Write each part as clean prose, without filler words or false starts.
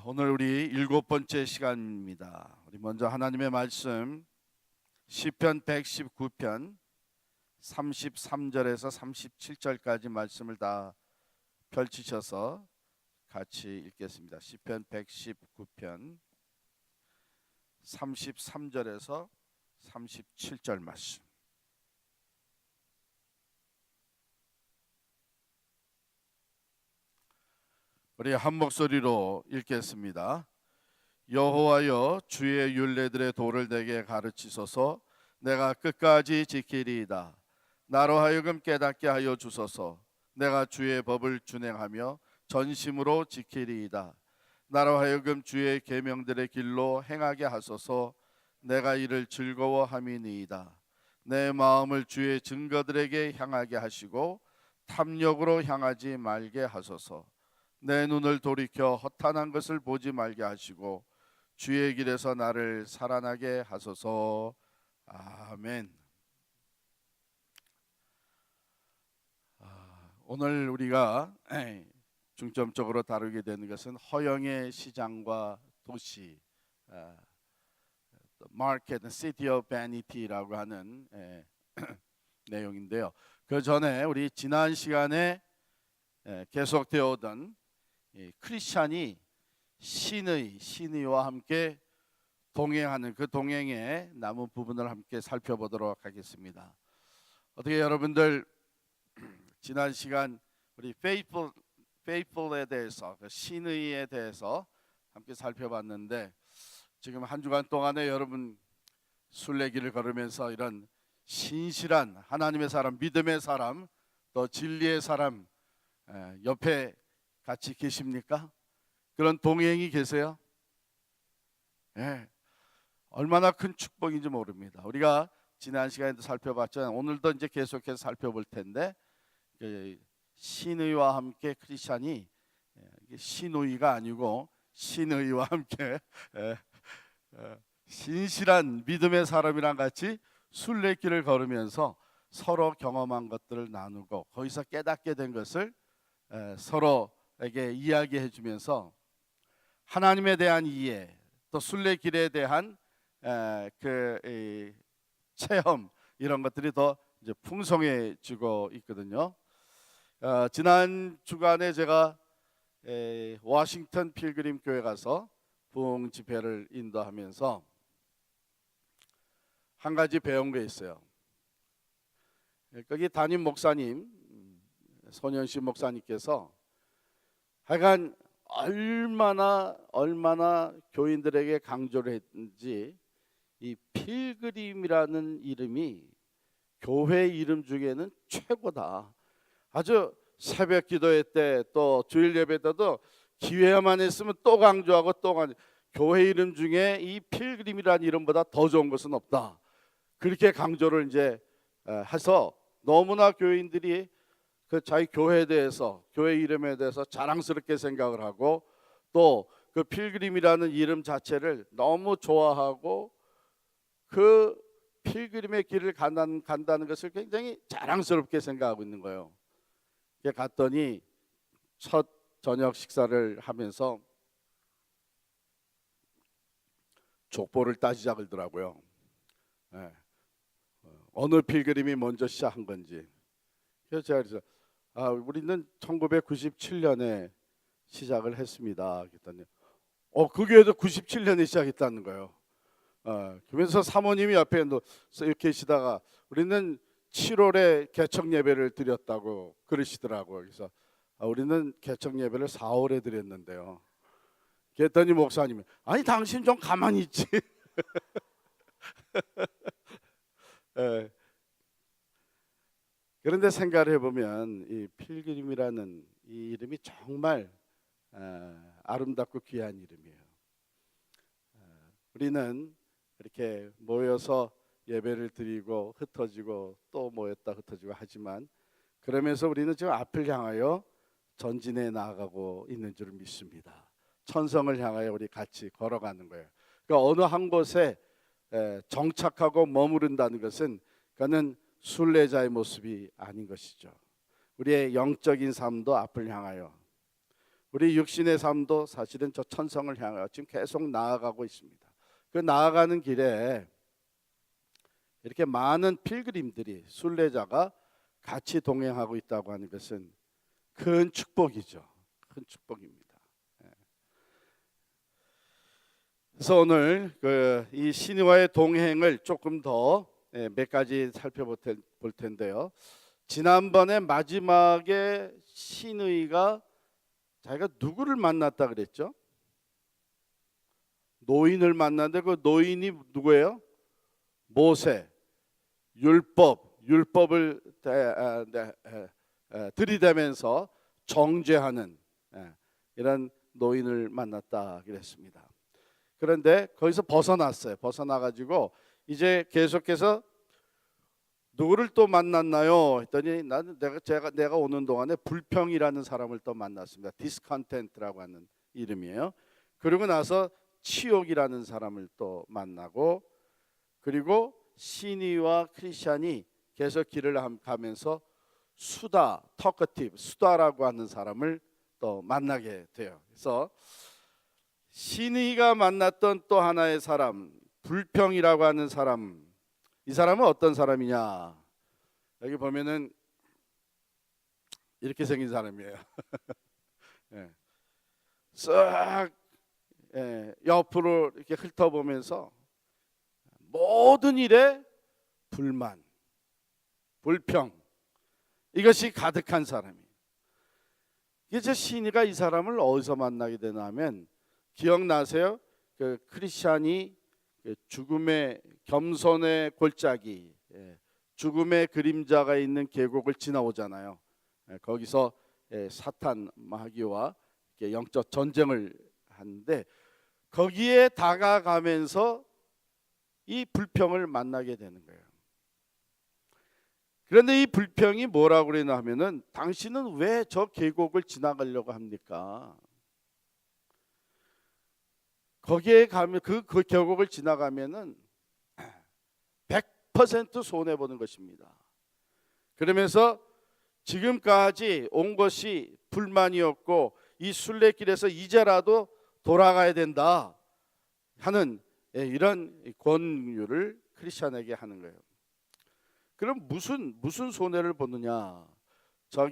오늘 우리 7번째 시간입니다. 우리 먼저 하나님의 말씀 시편 119편 33절에서 37절까지 말씀을 다 펼치셔서 같이 읽겠습니다. 시편 119편 33절에서 37절 말씀. 우리 한 목소리로 읽겠습니다. 여호와여, 주의 율례들의 도를 내게 가르치소서. 내가 끝까지 지키리이다. 나로 하여금 깨닫게 하여 주소서. 내가 주의 법을 준행하며 전심으로 지키리이다. 나로 하여금 주의 계명들의 길로 행하게 하소서. 내가 이를 즐거워함이니이다. 내 마음을 주의 증거들에게 향하게 하시고 탐욕으로 향하지 말게 하소서. 내 눈을 돌이켜 허탄한 것을 보지 말게 하시고 주의 길에서 나를 살아나게 하소서. 아멘. 오늘 우리가 중점적으로 다루게 되는 것은 허영의 시장과 도시, Market and City of Vanity라고 하는 내용인데요. 그 전에 우리 지난 시간에 계속되어 오던 크리스찬이 신의와 함께 동행하는 그 동행의 남은 부분을 함께 살펴보도록 하겠습니다. 어떻게 여러분들 지난 시간 우리 faithful에 대해서, 그 신의에 대해서 함께 살펴봤는데, 지금 한 주간 동안에 여러분 순례길을 걸으면서 이런 신실한 하나님의 사람, 믿음의 사람, 또 진리의 사람 옆에 같이 계십니까? 그런 동행이 계세요? 얼마나 큰 축복인지 모릅니다. 우리가 지난 시간에도 살펴봤잖아요. 오늘도 이제 계속해서 살펴볼 텐데, 신의와 함께 크리스찬이 신의가 아니고 신의와 함께 신실한 믿음의 사람이랑 같이 순례길을 걸으면서 서로 경험한 것들을 나누고 거기서 깨닫게 된 것을 서로에게 이야기해 주면서 하나님에 대한 이해, 또 순례길에 대한 체험, 이런 것들이 더 이제 풍성해지고 있거든요. 지난 주간에 제가 워싱턴 필그림 교회 가서 부흥 집회를 인도하면서 한 가지 배운 게 있어요. 거기 담임 목사님, 손현식 목사님께서 하여간 얼마나 교인들에게 강조를 했는지, 이 필그림이라는 이름이 교회 이름 중에는 최고다. 아주 새벽 기도회 때, 또 주일 예배 때도 기회만 했으면 또 강조하고 또 교회 이름 중에 이 필그림이라는 이름보다 더 좋은 것은 없다. 그렇게 강조를 이제 해서 너무나 교인들이 그 자기 교회에 대해서, 교회 이름에 대해서 자랑스럽게 생각을 하고, 또 그 필그림이라는 이름 자체를 너무 좋아하고 그 필그림의 길을 간다는 것을 굉장히 자랑스럽게 생각하고 있는 거예요. 갔더니 첫 저녁 식사를 하면서 족보를 따지자 그러더라고요. 어느 필그림이 먼저 시작한 건지. 그래서 제가 그래서 우리는 1997년에 시작을 했습니다. 그랬더니 그게도 97년에 시작했다는 거예요. 그러면서 사모님이 옆에 계시다가 우리는 7월에 개척 예배를 드렸다고 그러시더라고요. 그래서 우리는 개척 예배를 4월에 드렸는데요. 그랬더니 목사님이 아니 당신 좀 가만히 있지. 그런데 생각을 해보면 이 필그림이라는 이 이름이 정말 아름답고 귀한 이름이에요. 우리는 이렇게 모여서 예배를 드리고 흩어지고 또 모였다 흩어지고 하지만, 그러면서 우리는 지금 앞을 향하여 전진해 나아가고 있는 줄 믿습니다. 천성을 향하여 우리 같이 걸어가는 거예요. 그러니까 어느 한 곳에 정착하고 머무른다는 것은 그는 순례자의 모습이 아닌 것이죠. 우리의 영적인 삶도 앞을 향하여, 우리 육신의 삶도 사실은 저 천성을 향하여 지금 계속 나아가고 있습니다. 그 나아가는 길에 이렇게 많은 필그림들이, 순례자가 같이 동행하고 있다고 하는 것은 큰 축복이죠. 큰 축복입니다. 그래서 오늘 이 신의와의 동행을 조금 더 몇 가지 살펴볼 텐데요. 지난번에 마지막에 신의가 자기가 누구를 만났다 그랬죠? 노인을 만났는데 그 노인이 누구예요? 모세, 율법을 들이대면서 정죄하는 이런 노인을 만났다 그랬습니다. 그런데 거기서 벗어났어요. 벗어나가지고 이제 계속해서 누구를 또 만났나요? 했더니 나는 내가 오는 동안에 불평이라는 사람을 또 만났습니다. 디스컨텐트라고 하는 이름이에요. 그러고 나서 치욕이라는 사람을 또 만나고, 그리고 신의와 크리스찬이 계속 길을 가면서 수다, 터커티브, 수다라고 하는 사람을 또 만나게 돼요. 그래서 신의가 만났던 또 하나의 사람, 불평이라고 하는 사람, 이 사람은 어떤 사람이냐? 여기 보면은 이렇게 생긴 사람이에요. 예. 싹 옆으로 이렇게 훑어보면서 모든 일에 불만, 불평, 이것이 가득한 사람이에요. 이제 신의가 이 사람을 어디서 만나게 되나 하면, 기억나세요? 그 크리스찬이 죽음의 겸손의 골짜기, 죽음의 그림자가 있는 계곡을 지나오잖아요. 거기서 사탄 마귀와 영적 전쟁을 하는데, 거기에 다가가면서 이 불평을 만나게 되는 거예요. 그런데 이 불평이 뭐라고 그러나 하면은, 당신은 왜 저 계곡을 지나가려고 합니까? 거기에 가면 그 계곡을 지나가면은 100% 손해 보는 것입니다. 그러면서 지금까지 온 것이 불만이었고 이 순례길에서 이제라도 돌아가야 된다 하는 이런 권유를 크리스찬에게 하는 거예요. 그럼 무슨 손해를 보느냐? 저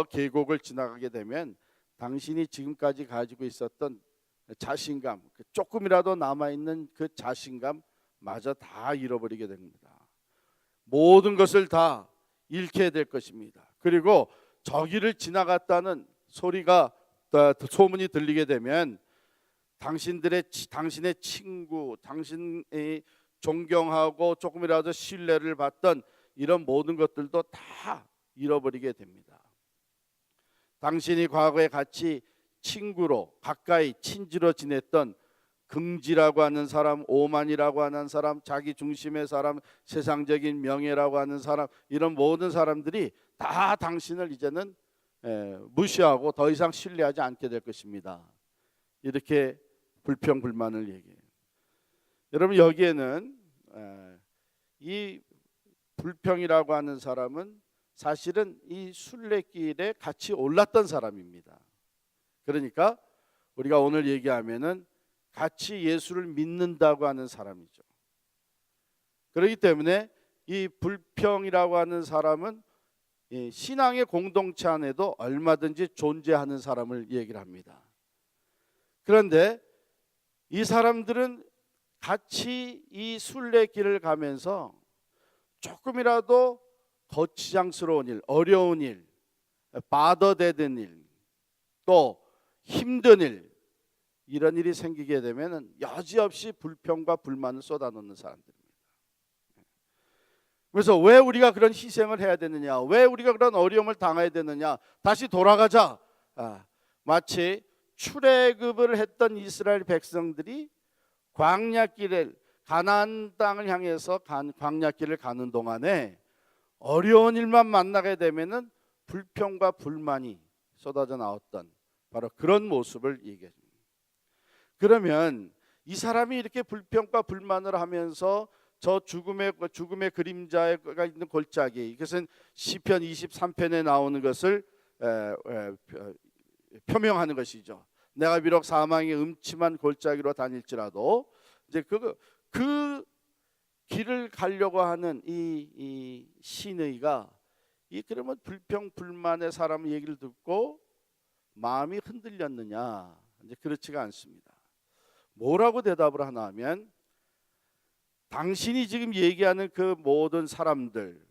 계곡을 지나가게 되면 당신이 지금까지 가지고 있었던 자신감, 조금이라도 남아있는 그 자신감마저 다 잃어버리게 됩니다. 모든 것을 다 잃게 될 것입니다. 그리고 저기를 지나갔다는 소문이 들리게 되면 당신의 친구, 당신이 존경하고 조금이라도 신뢰를 받던 이런 모든 것들도 다 잃어버리게 됩니다. 당신이 과거에 같이 친구로 가까이 친지로 지냈던 긍지라고 하는 사람, 오만이라고 하는 사람, 자기 중심의 사람, 세상적인 명예라고 하는 사람, 이런 모든 사람들이 다 당신을 이제는 무시하고 더 이상 신뢰하지 않게 될 것입니다. 이렇게 불평불만을 얘기해요. 여러분, 여기에는 이 불평이라고 하는 사람은 사실은 이 순례길에 같이 올랐던 사람입니다. 그러니까 우리가 오늘 얘기하면은 같이 예수를 믿는다고 하는 사람이죠. 그렇기 때문에 이 불평이라고 하는 사람은 신앙의 공동체 안에도 얼마든지 존재하는 사람을 얘기를 합니다. 그런데 이 사람들은 같이 이 순례길을 가면서 조금이라도 거치장스러운 일, 어려운 일, 바더되는 일, 또 힘든 일, 이런 일이 생기게 되면 여지없이 불평과 불만을 쏟아놓는 사람들입니다. 그래서 왜 우리가 그런 희생을 해야 되느냐, 왜 우리가 그런 어려움을 당해야 되느냐, 다시 돌아가자. 마치 출애굽을 했던 이스라엘 백성들이 광야길을, 가나안 땅을 향해서 광야길을 가는 동안에 어려운 일만 만나게 되면은 불평과 불만이 쏟아져 나왔던 바로 그런 모습을 얘기합니다. 그러면 이 사람이 이렇게 불평과 불만을 하면서 저 죽음의 그림자가 있는 골짜기, 이것은 시편 23편에 나오는 것을 표명하는 것이죠. 내가 비록 사망의 음침한 골짜기로 다닐지라도 이제 그 길을 가려고 하는 이 신의가 그러면 불평불만의 사람 얘기를 듣고 마음이 흔들렸느냐? 이제 그렇지가 않습니다. 뭐라고 대답을 하나 하면, 당신이 지금 얘기하는 그 모든 사람들,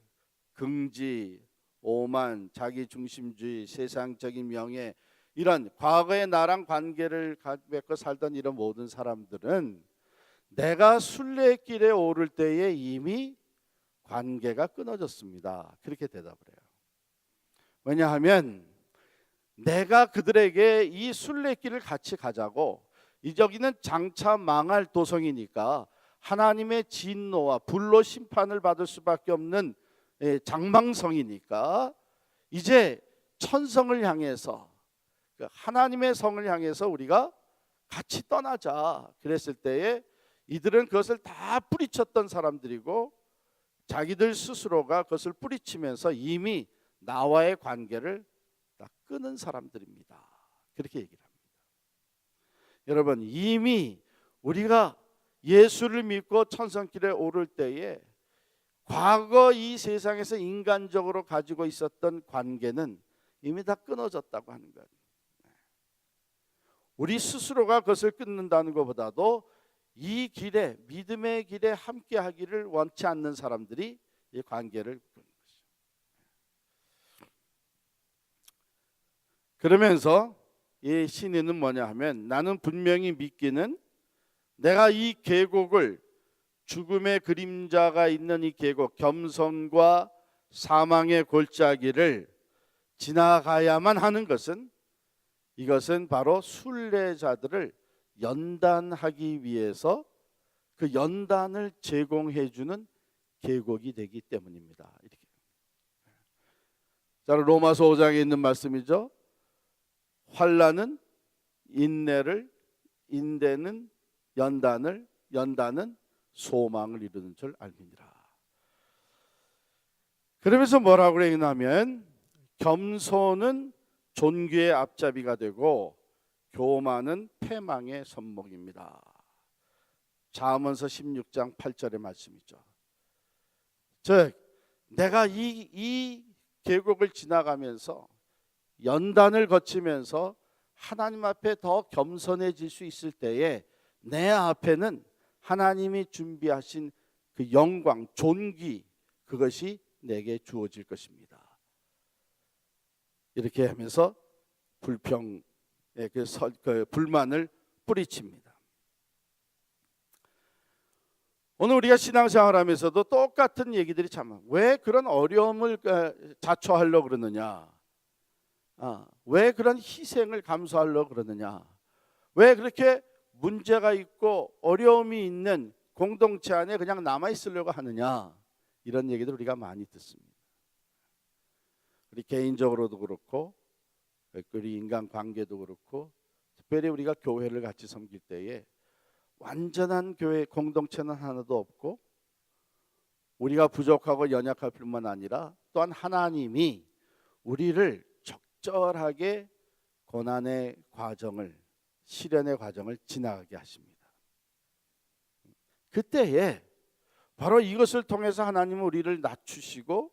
긍지, 오만, 자기중심주의, 세상적인 명예, 이런 과거의 나랑 관계를 맺고 살던 이런 모든 사람들은 내가 순례길에 오를 때에 이미 관계가 끊어졌습니다. 그렇게 대답을 해요. 왜냐하면 내가 그들에게 이 순례길을 같이 가자고, 여기는 장차 망할 도성이니까 하나님의 진노와 불로 심판을 받을 수밖에 없는 장망성이니까 이제 천성을 향해서, 하나님의 성을 향해서 우리가 같이 떠나자. 그랬을 때에 이들은 그것을 다 뿌리쳤던 사람들이고 자기들 스스로가 그것을 뿌리치면서 이미 나와의 관계를 다 끊은 사람들입니다. 그렇게 얘기를 합니다. 여러분, 이미 우리가 예수를 믿고 천성길에 오를 때에 과거 이 세상에서 인간적으로 가지고 있었던 관계는 이미 다 끊어졌다고 하는 거예요. 우리 스스로가 그것을 끊는다는 것보다도 이 길에, 믿음의 길에 함께 하기를 원치 않는 사람들이 이 관계를 끊는 것이죠. 그러면서 이 신의는 뭐냐 하면, 나는 분명히 믿기는 내가 이 계곡을, 죽음의 그림자가 있는 이 계곡, 겸손과 사망의 골짜기를 지나가야만 하는 것은, 이것은 바로 순례자들을 연단하기 위해서 그 연단을 제공해 주는 계곡이 되기 때문입니다. 이렇게. 자, 로마서 5장에 있는 말씀이죠. 환난은 인내를, 인내는 연단을, 연단은 소망을 이루는 줄 알미니라. 그러면서 뭐라고 했냐면, 겸손은 존귀의 앞잡이가 되고 교만은 패망의 선목입니다. 잠언서 16장 8절의 말씀이죠. 즉, 내가 이 계곡을 지나가면서 연단을 거치면서 하나님 앞에 더 겸손해질 수 있을 때에 내 앞에는 하나님이 준비하신 그 영광, 존귀, 그것이 내게 주어질 것입니다. 이렇게 하면서 불평의 그 불만을 뿌리칩니다. 오늘 우리가 신앙생활하면서도 똑같은 얘기들이 참, 왜 그런 어려움을 자초하려고 그러느냐, 왜 그런 희생을 감수하려고 그러느냐, 왜 그렇게 문제가 있고 어려움이 있는 공동체 안에 그냥 남아있으려고 하느냐, 이런 얘기들 우리가 많이 듣습니다. 우리 개인적으로도 그렇고 우리 인간 관계도 그렇고, 특별히 우리가 교회를 같이 섬길 때에 완전한 교회 공동체는 하나도 없고 우리가 부족하고 연약할 뿐만 아니라 또한 하나님이 우리를 적절하게 고난의 과정을, 시련의 과정을 지나가게 하십니다. 그때에 바로 이것을 통해서 하나님은 우리를 낮추시고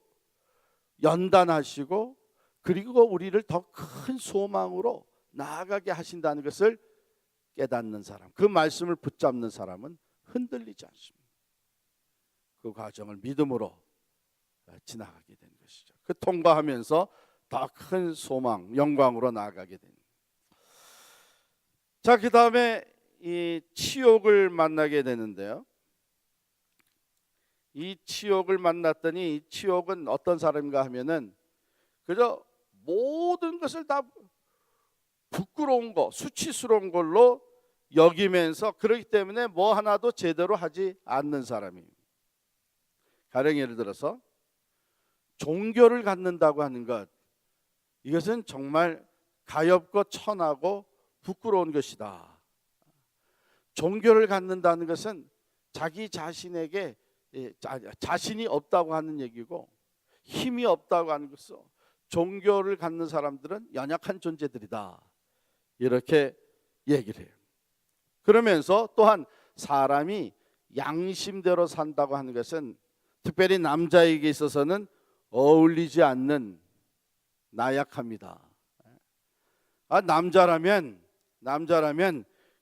연단하시고, 그리고 우리를 더 큰 소망으로 나아가게 하신다는 것을 깨닫는 사람, 그 말씀을 붙잡는 사람은 흔들리지 않습니다. 그 과정을 믿음으로 지나가게 되는 것이죠. 그 통과하면서 더 큰 소망, 영광으로 나아가게 됩니다. 자, 그 다음에 이 치욕을 만나게 되는데요. 이 치욕을 만났더니, 이 치욕은 어떤 사람인가 하면은 그저 모든 것을 다 부끄러운 거, 수치스러운 걸로 여기면서, 그렇기 때문에 뭐 하나도 제대로 하지 않는 사람입니다. 가령 예를 들어서 종교를 갖는다고 하는 것, 이것은 정말 가엾고 천하고 부끄러운 것이다. 종교를 갖는다는 것은 자기 자신에게 자신이 없다고 하는 얘기고, 힘이 없다고 하는 것은, 종교를 갖는 사람들은 연약한 존재들이다. 이렇게 얘기를 해요. 그러면서 또한 사람이 양심대로 산다고 하는 것은 특별히 남자에게 있어서는 어울리지 않는 나약합니다. 남자라면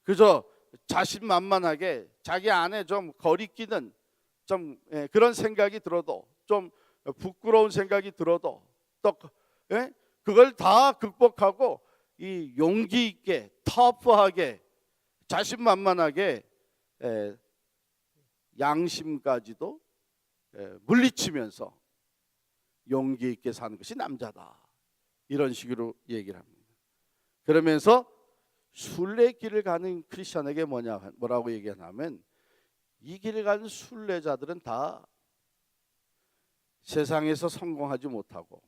그저 자신만만하게 자기 안에 좀 거리끼는 좀 그런 생각이 들어도, 좀 부끄러운 생각이 들어도 또 그걸 다 극복하고 이 용기 있게 터프하게 자신만만하게 양심까지도 물리치면서 용기 있게 사는 것이 남자다, 이런 식으로 얘기를 합니다. 그러면서 순례길을 가는 크리스천에게 뭐라고 얘기하냐면, 이 길을 가는 순례자들은 다 세상에서 성공하지 못하고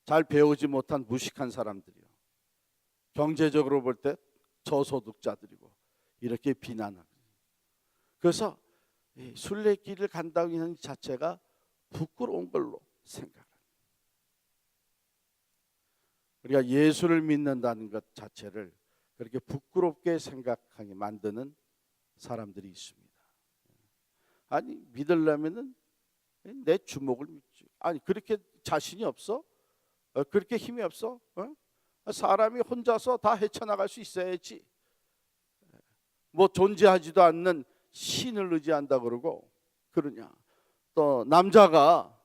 잘 배우지 못한 무식한 사람들이요, 경제적으로 볼 때 저소득자들이고, 이렇게 비난하는. 그래서 순례길을 간다고 하는 자체가 부끄러운 걸로 생각합니다. 우리가 예수를 믿는다는 것 자체를 그렇게 부끄럽게 생각하게 만드는 사람들이 있습니다. 아니, 믿으려면은 내 주먹을 믿지. 아니, 그렇게 자신이 없어? 그렇게 힘이 없어? 사람이 혼자서 다 헤쳐나갈 수 있어야지. 뭐 존재하지도 않는 신을 의지한다 그러고 그러냐. 또 남자가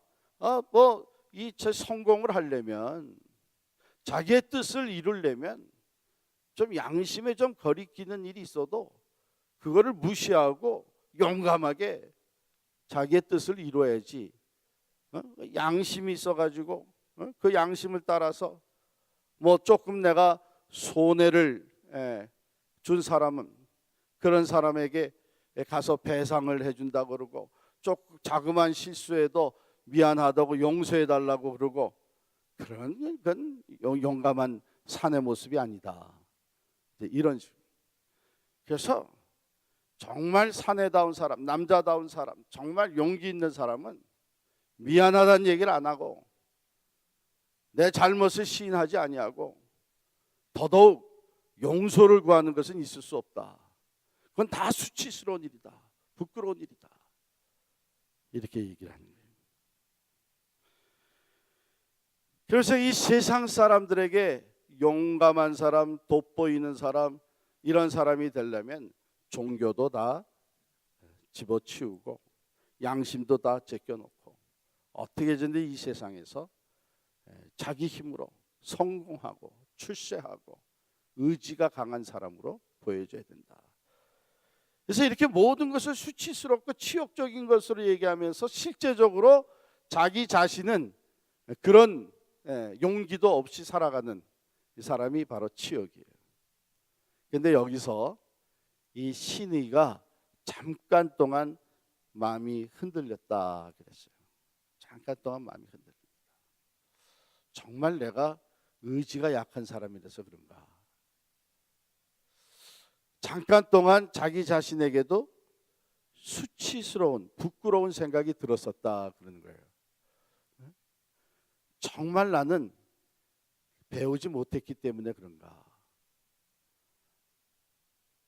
뭐 이 성공을 하려면, 자기의 뜻을 이루려면 좀 양심에 좀 거리끼는 일이 있어도 그거를 무시하고 용감하게 자기의 뜻을 이루어야지. 양심이 있어가지고 그 양심을 따라서 뭐 조금 내가 손해를 준 사람은 그런 사람에게 가서 배상을 해준다 그러고, 조금 자그마한 실수에도 미안하다고 용서해달라고 그러고, 그런 건 용감한 사내 모습이 아니다, 이런 식으로. 그래서 정말 사내다운 사람, 남자다운 사람, 정말 용기 있는 사람은 미안하다는 얘기를 안 하고 내 잘못을 시인하지 아니하고 더더욱 용서를 구하는 것은 있을 수 없다. 그건 다 수치스러운 일이다, 부끄러운 일이다, 이렇게 얘기를 하는 거예요. 그래서 이 세상 사람들에게 용감한 사람, 돋보이는 사람, 이런 사람이 되려면 종교도 다 집어치우고 양심도 다 제껴놓고 어떻게든지 이 세상에서 자기 힘으로 성공하고 출세하고 의지가 강한 사람으로 보여줘야 된다. 그래서 이렇게 모든 것을 수치스럽고 치욕적인 것으로 얘기하면서 실제적으로 자기 자신은 그런 용기도 없이 살아가는 이 사람이 바로 치욕이에요. 그런데 여기서 이 신의가 잠깐 동안 마음이 흔들렸다 그랬어요. 잠깐 동안 마음이 흔들립니다. 정말 내가 의지가 약한 사람이라서 그런가? 잠깐 동안 자기 자신에게도 수치스러운, 부끄러운 생각이 들었었다 그러는 거예요. 정말 나는 배우지 못했기 때문에 그런가?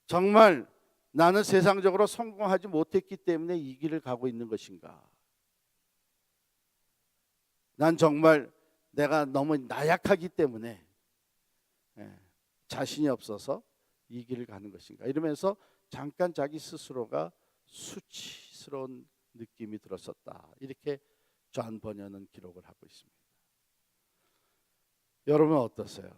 정말 나는 세상적으로 성공하지 못했기 때문에 이 길을 가고 있는 것인가? 난 정말 내가 너무 나약하기 때문에 자신이 없어서 이 길을 가는 것인가? 이러면서 잠깐 자기 스스로가 수치스러운 느낌이 들었었다, 이렇게 존 버녀는 기록을 하고 있습니다. 여러분 어떠세요?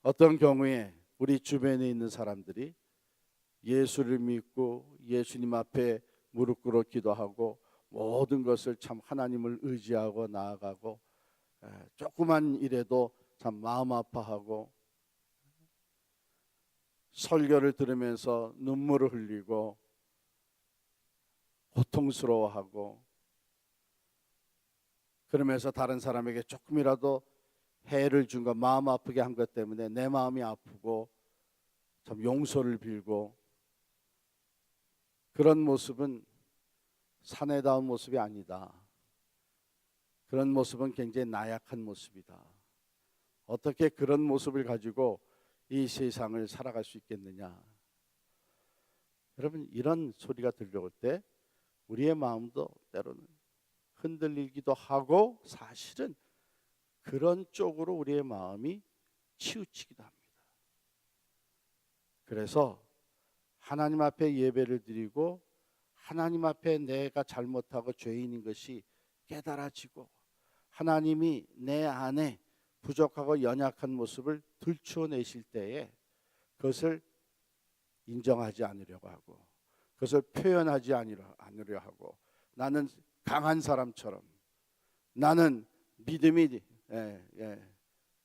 어떤 경우에 우리 주변에 있는 사람들이 예수를 믿고 예수님 앞에 무릎 꿇어 기도하고 모든 것을 참 하나님을 의지하고 나아가고 조그만 일에도 참 마음 아파하고 설교를 들으면서 눈물을 흘리고 고통스러워하고, 그러면서 다른 사람에게 조금이라도 해를 준 것, 마음 아프게 한 것 때문에 내 마음이 아프고 참 용서를 빌고, 그런 모습은 사내다운 모습이 아니다. 그런 모습은 굉장히 나약한 모습이다. 어떻게 그런 모습을 가지고 이 세상을 살아갈 수 있겠느냐. 여러분, 이런 소리가 들려올 때 우리의 마음도 때로는 흔들리기도 하고, 사실은 그런 쪽으로 우리의 마음이 치우치기도 합니다. 그래서 하나님 앞에 예배를 드리고 하나님 앞에 내가 잘못하고 죄인인 것이 깨달아지고 하나님이 내 안에 부족하고 연약한 모습을 들추어내실 때에 그것을 인정하지 않으려고 하고, 그것을 표현하지 않으려 하고, 나는 강한 사람처럼, 나는 믿음이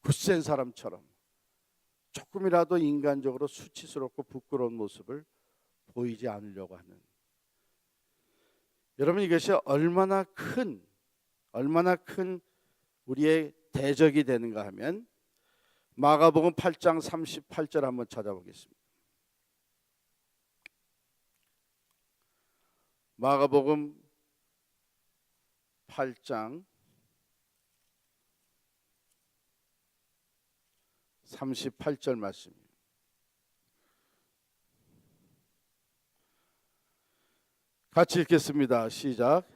굳센 사람처럼 조금이라도 인간적으로 수치스럽고 부끄러운 모습을 보이지 않으려고 하는, 여러분, 이것이 얼마나 큰 우리의 대적이 되는가 하면 마가복음 8장 38절 한번 찾아보겠습니다. 마가복음 8장 38절 말씀입니다. 같이 읽겠습니다. 시작.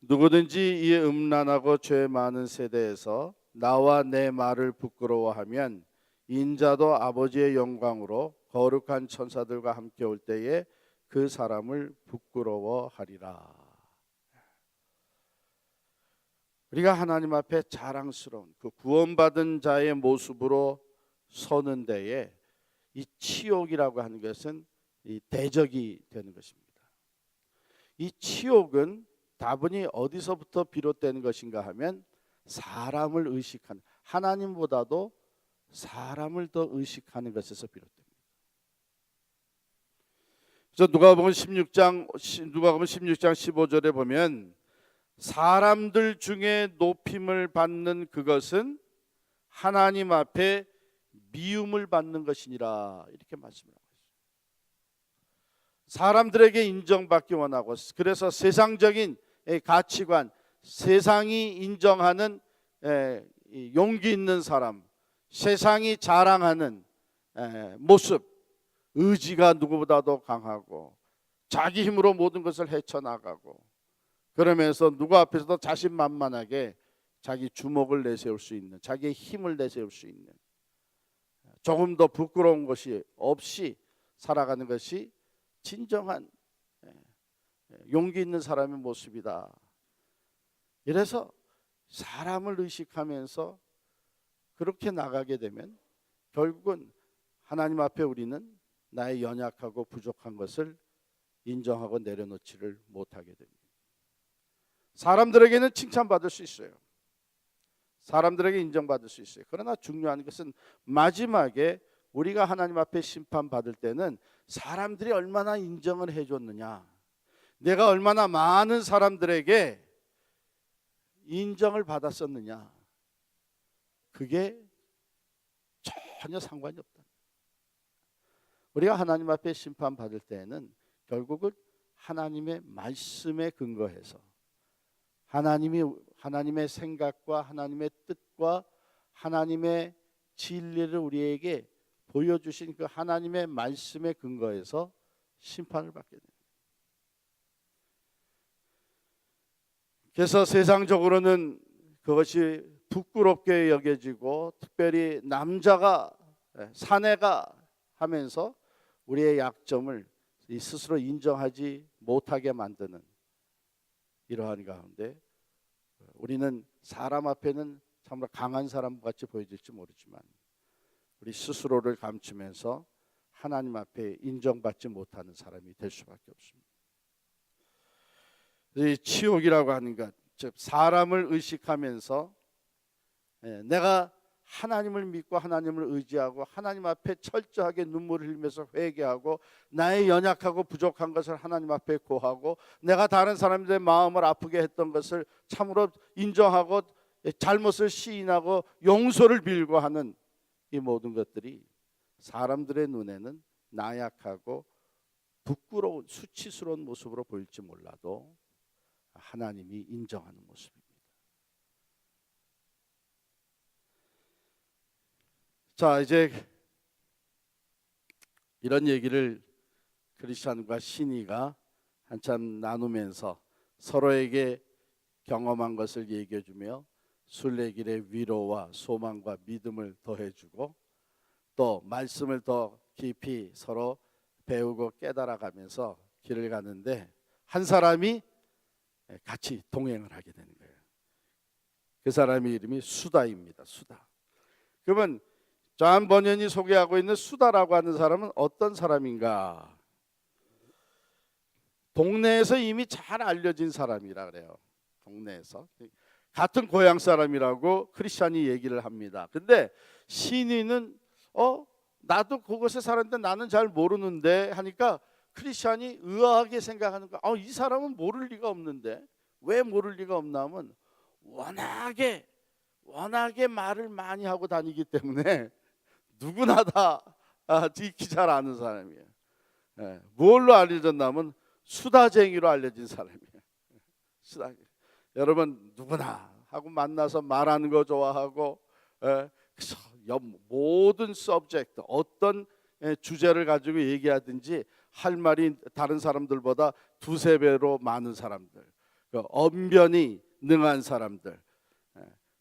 누구든지 이 음란하고 죄 많은 세대에서 나와 내 말을 부끄러워하면 인자도 아버지의 영광으로 거룩한 천사들과 함께 올 때에 그 사람을 부끄러워하리라. 우리가 하나님 앞에 자랑스러운 그 구원받은 자의 모습으로 서는 데에 이 치욕이라고 하는 것은 이 대적이 되는 것입니다. 이 치욕은 다분히 어디서부터 비롯되는 것인가 하면 사람을 의식하는, 하나님보다도 사람을 더 의식하는 것에서 비롯됩니다. 그래서 누가복음 16장 15절에 보면 사람들 중에 높임을 받는 그것은 하나님 앞에 미움을 받는 것이니라, 이렇게 말씀합니다. 사람들에게 인정받기 원하고, 그래서 세상적인 가치관, 세상이 인정하는 용기 있는 사람, 세상이 자랑하는 모습, 의지가 누구보다도 강하고 자기 힘으로 모든 것을 헤쳐나가고, 그러면서 누구 앞에서도 자신만만하게 자기 주목을 내세울 수 있는, 자기의 힘을 내세울 수 있는, 조금 더 부끄러운 것이 없이 살아가는 것이 진정한 용기 있는 사람의 모습이다. 이래서 사람을 의식하면서 그렇게 나가게 되면 결국은 하나님 앞에 우리는 나의 연약하고 부족한 것을 인정하고 내려놓지를 못하게 됩니다. 사람들에게는 칭찬받을 수 있어요. 사람들에게 인정받을 수 있어요. 그러나 중요한 것은 마지막에 우리가 하나님 앞에 심판받을 때는 사람들이 얼마나 인정을 해줬느냐, 내가 얼마나 많은 사람들에게 인정을 받았었느냐, 그게 전혀 상관이 없다. 우리가 하나님 앞에 심판받을 때는 결국은 하나님의 말씀에 근거해서 하나님의 생각과 하나님의 뜻과 하나님의 진리를 우리에게 보여주신 그 하나님의 말씀에 근거해서 심판을 받게 됩니다. 그래서 세상적으로는 그것이 부끄럽게 여겨지고, 특별히 남자가 사내가 하면서 우리의 약점을 스스로 인정하지 못하게 만드는 이러한 가운데, 우리는 사람 앞에는 정말 강한 사람 같이 보여질지 모르지만 우리 스스로를 감추면서 하나님 앞에 인정받지 못하는 사람이 될 수밖에 없습니다. 이 치욕이라고 하는 것, 즉 사람을 의식하면서 내가 하나님을 믿고 하나님을 의지하고 하나님 앞에 철저하게 눈물을 흘리면서 회개하고 나의 연약하고 부족한 것을 하나님 앞에 고하고 내가 다른 사람들의 마음을 아프게 했던 것을 참으로 인정하고 잘못을 시인하고 용서를 빌고 하는 이 모든 것들이 사람들의 눈에는 나약하고 부끄러운 수치스러운 모습으로 보일지 몰라도 하나님이 인정하는 모습입니다. 자, 이제 이런 얘기를 크리스찬과 신이가 한참 나누면서 서로에게 경험한 것을 얘기해주며 순례길의 위로와 소망과 믿음을 더해주고 또 말씀을 더 깊이 서로 배우고 깨달아가면서 길을 가는데 한 사람이 같이 동행을 하게 되는 거예요. 그 사람의 이름이 수다입니다. 수다. 그러면 존 버년이 소개하고 있는 수다라고 하는 사람은 어떤 사람인가? 동네에서 이미 잘 알려진 사람이라 그래요. 동네에서 같은 고향 사람이라고 크리스찬이 얘기를 합니다. 근데 신인은 나도 그곳에 살았는데 나는 잘 모르는데 하니까 크리스찬이 의아하게 생각하는 거야. 이 사람은 모를 리가 없는데 왜 모를 리가 없나 하면 워낙에 말을 많이 하고 다니기 때문에 누구나 다 익히 잘 아는 사람이에요. 뭘로 알려졌나 하면 수다쟁이로 알려진 사람이에요. 수다. 여러분 누구나 하고 만나서 말하는 거 좋아하고 모든 서브젝트 어떤 주제를 가지고 얘기하든지 할 말이 다른 사람들보다 두세 배로 많은 사람들, 언변이 능한 사람들,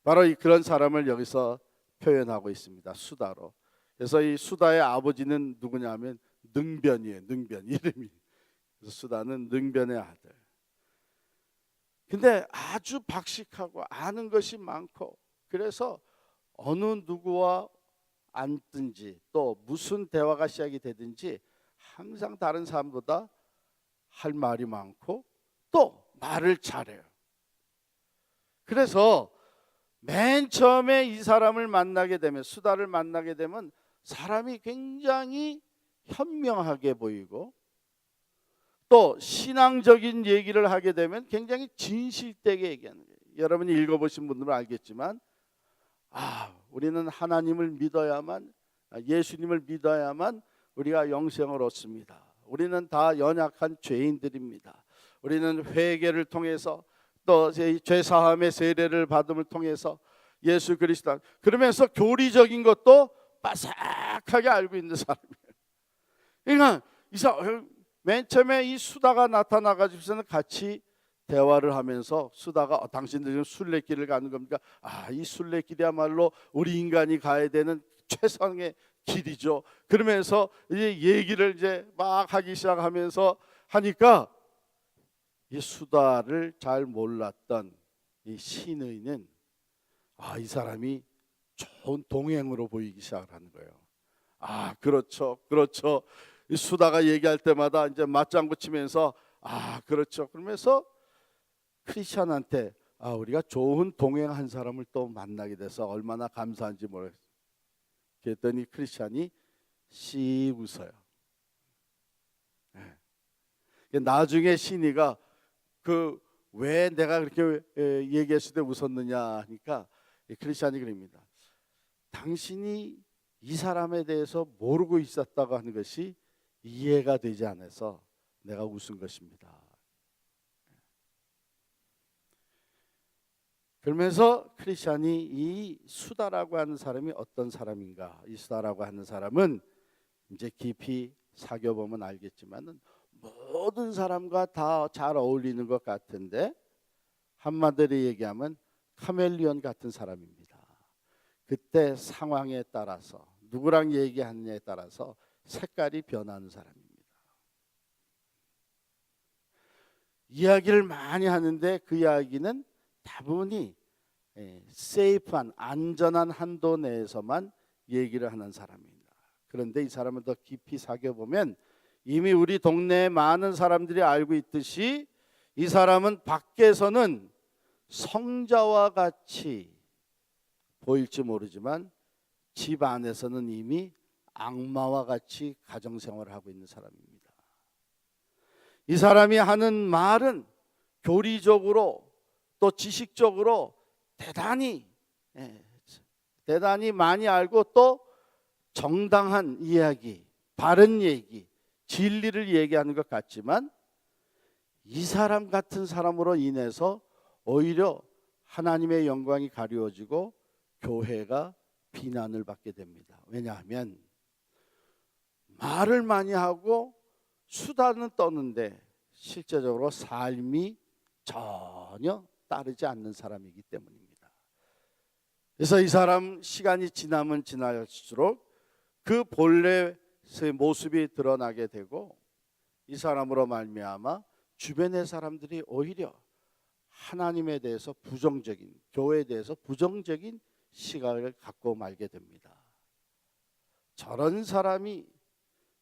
바로 그런 사람을 여기서 표현하고 있습니다. 수다로. 그래서 이 수다의 아버지는 누구냐면 능변이에요. 능변 이름이. 그래서 수다는 능변의 아들. 근데 아주 박식하고 아는 것이 많고 그래서 어느 누구와 앉든지 또 무슨 대화가 시작이 되든지 항상 다른 사람보다 할 말이 많고 또 말을 잘해요. 그래서 맨 처음에 이 사람을 만나게 되면 수다를 만나게 되면 사람이 굉장히 현명하게 보이고 또 신앙적인 얘기를 하게 되면 굉장히 진실되게 얘기하는 거예요. 여러분이 읽어보신 분들은 알겠지만 우리는 하나님을 믿어야만 예수님을 믿어야만 우리가 영생을 얻습니다. 우리는 다 연약한 죄인들입니다. 우리는 회개를 통해서 또 죄사함의 세례를 받음을 통해서 예수 그리스도 그러면서 교리적인 것도 빠삭하게 알고 있는 사람이에요. 그러니까 맨 처음에 이 수다가 나타나가지고서는 같이 대화를 하면서 수다가 당신들 지금 순례길을 가는 겁니까? 이 순례길이야말로 우리 인간이 가야 되는 최상의 길이죠. 그러면서 이제 얘기를 이제 막 하기 시작하면서 하니까 이 수다를 잘 몰랐던 이 신의는 이 사람이 좋은 동행으로 보이기 시작하는 거예요. 그렇죠. 이 수다가 얘기할 때마다 이제 맞장구 치면서 그렇죠. 그러면서 크리스찬한테 우리가 좋은 동행한 사람을 또 만나게 돼서 얼마나 감사한지 모르겠어요. 그랬더니 크리스찬이 씩 웃어요. 나중에 신이가 왜 내가 그렇게 얘기했을 때 웃었느냐 하니까 크리스찬이 그럽니다. 당신이 이 사람에 대해서 모르고 있었다고 하는 것이 이해가 되지 않아서 내가 웃은 것입니다. 그러면서 크리스찬이 이 수다라고 하는 사람이 어떤 사람인가? 이 수다라고 하는 사람은 이제 깊이 사귀어보면 알겠지만은 모든 사람과 다 잘 어울리는 것 같은데 한마디로 얘기하면 카멜리온 같은 사람입니다. 그때 상황에 따라서 누구랑 얘기하느냐에 따라서 색깔이 변하는 사람입니다. 이야기를 많이 하는데 그 이야기는 다분히 세이프한 안전한 한도 내에서만 얘기를 하는 사람입니다. 그런데 이 사람을 더 깊이 사귀어보면 이미 우리 동네에 많은 사람들이 알고 있듯이 이 사람은 밖에서는 성자와 같이 보일지 모르지만 집 안에서는 이미 악마와 같이 가정생활을 하고 있는 사람입니다. 이 사람이 하는 말은 교리적으로 또 지식적으로 대단히 많이 알고 또 정당한 이야기, 바른 얘기, 진리를 얘기하는 것 같지만 이 사람 같은 사람으로 인해서 오히려 하나님의 영광이 가리워지고 교회가 비난을 받게 됩니다. 왜냐하면 말을 많이 하고 수다는 떠는데 실제적으로 삶이 전혀 따르지 않는 사람이기 때문입니다. 그래서 이 사람 시간이 지나면 지날수록 그 본래의 모습이 드러나게 되고 이 사람으로 말미암아 주변의 사람들이 오히려 하나님에 대해서 부정적인, 교회에 대해서 부정적인 시각을 갖고 말게 됩니다. 저런 사람이,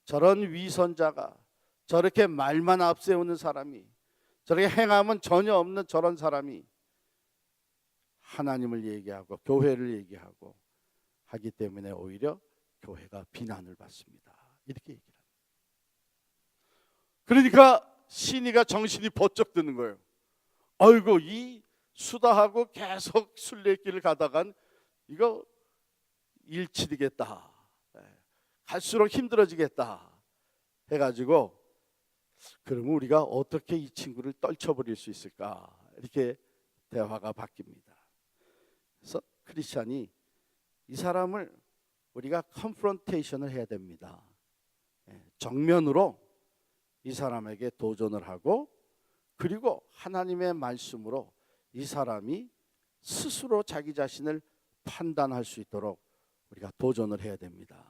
저런 위선자가, 저렇게 말만 앞세우는 사람이, 저렇게 행함은 전혀 없는 저런 사람이 하나님을 얘기하고 교회를 얘기하고 하기 때문에 오히려 교회가 비난을 받습니다. 이렇게 얘기를 합니다. 그러니까 신이가 정신이 번쩍 드는 거예요. 아이고, 이 수다하고 계속 순례길을 가다간 이거 일치리겠다, 갈수록 힘들어지겠다 해가지고, 그러면 우리가 어떻게 이 친구를 떨쳐버릴 수 있을까, 이렇게 대화가 바뀝니다. 그래서 크리스찬이 이 사람을 우리가 컨프런테이션을 해야 됩니다. 정면으로 이 사람에게 도전을 하고, 그리고 하나님의 말씀으로 이 사람이 스스로 자기 자신을 판단할 수 있도록 우리가 도전을 해야 됩니다.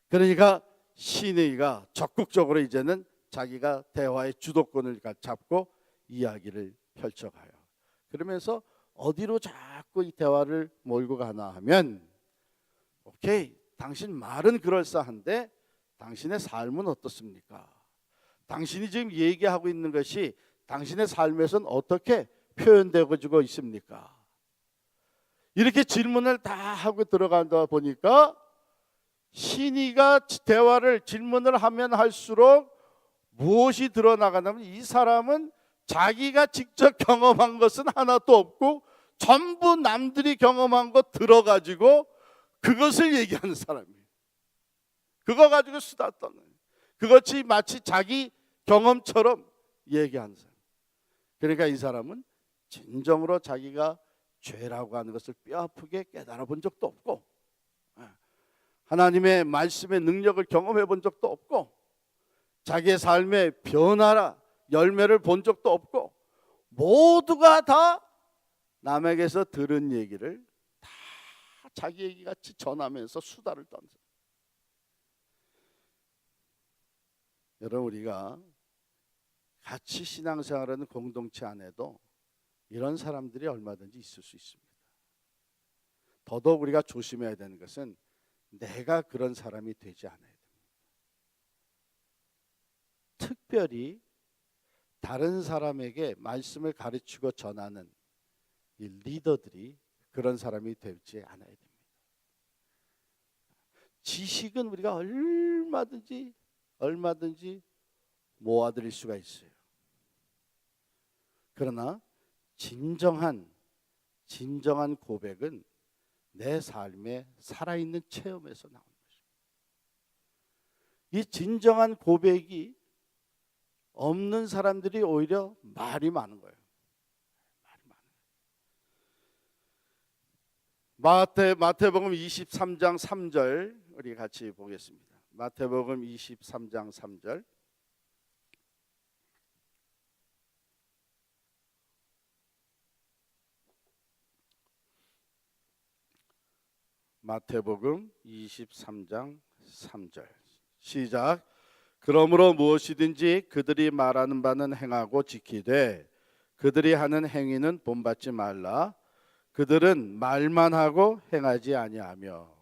그러니까 신의가 적극적으로 이제는 자기가 대화의 주도권을 잡고 이야기를 펼쳐가요. 그러면서 어디로 자꾸 이 대화를 몰고 가나 하면, 오케이, 당신 말은 그럴싸한데 당신의 삶은 어떻습니까? 당신이 지금 얘기하고 있는 것이 당신의 삶에서는 어떻게 표현되고 있습니까? 이렇게 질문을 다 하고 들어간다 보니까 신이가 질문을 하면 할수록 무엇이 드러나가냐면, 이 사람은 자기가 직접 경험한 것은 하나도 없고 전부 남들이 경험한 거 들어가지고 그것을 얘기하는 사람이에요. 그거 가지고 수다 떠는, 그것이 마치 자기 경험처럼 얘기하는 사람. 그러니까 이 사람은 진정으로 자기가 죄라고 하는 것을 뼈아프게 깨달아 본 적도 없고, 하나님의 말씀의 능력을 경험해 본 적도 없고, 자기의 삶의 변화라 열매를 본 적도 없고, 모두가 다 남에게서 들은 얘기를 다 자기 얘기같이 전하면서 수다를 떠는. 여러분, 우리가 같이 신앙생활하는 공동체 안에도 이런 사람들이 얼마든지 있을 수 있습니다. 더더욱 우리가 조심해야 되는 것은 내가 그런 사람이 되지 않아야 됩니다. 특별히 다른 사람에게 말씀을 가르치고 전하는 이 리더들이 그런 사람이 되지 않아야 됩니다. 지식은 우리가 얼마든지 모아드릴 수가 있어요. 그러나 진정한 고백은 내 삶의 살아있는 체험에서 나오는 것입니다. 이 진정한 고백이 없는 사람들이 오히려 말이 많은 거예요. 마태복음 23장 3절 우리 같이 보겠습니다. 마태복음 23장 3절. 마태복음 23장 3절 시작. 그러므로 무엇이든지 그들이 말하는 바는 행하고 지키되 그들이 하는 행위는 본받지 말라. 그들은 말만 하고 행하지 아니하며.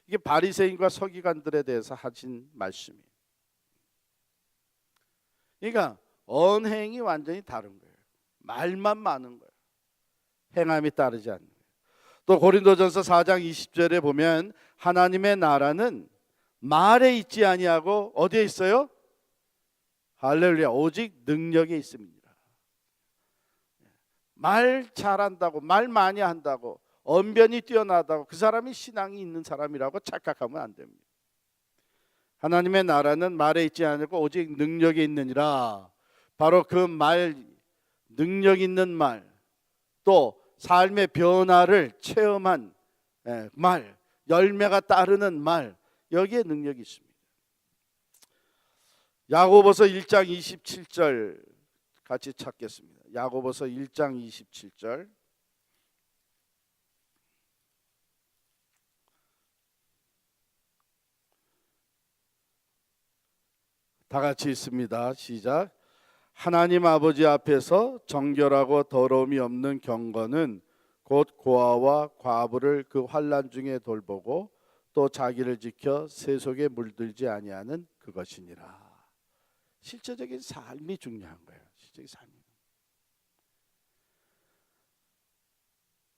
이게 바리새인과 서기관들에 대해서 하신 말씀이에요. 그러니까 언행이 완전히 다른 거예요. 말만 많은 거예요. 행함이 따르지 않는 거예요. 또 고린도전서 4장 20절에 보면 하나님의 나라는 말에 있지 아니하고 어디에 있어요? 할렐루야, 오직 능력에 있습니다. 말 잘한다고, 말 많이 한다고, 언변이 뛰어나다고 그 사람이 신앙이 있는 사람이라고 착각하면 안 됩니다. 하나님의 나라는 말에 있지 않고 오직 능력에 있느니라. 바로 그 말, 능력 있는 말, 또 삶의 변화를 체험한 말, 열매가 따르는 말, 여기에 능력이 있습니다. 야고보서 1장 27절 같이 찾겠습니다. 야고보서 1장 27절. 다 같이 있습니다. 시작. 하나님 아버지 앞에서 정결하고 더러움이 없는 경건은 곧 고아와 과부를 그 환난 중에 돌보고 또 자기를 지켜 세속에 물들지 아니하는 그것이니라. 실제적인 삶이 중요한 거예요. 실제적인 삶이.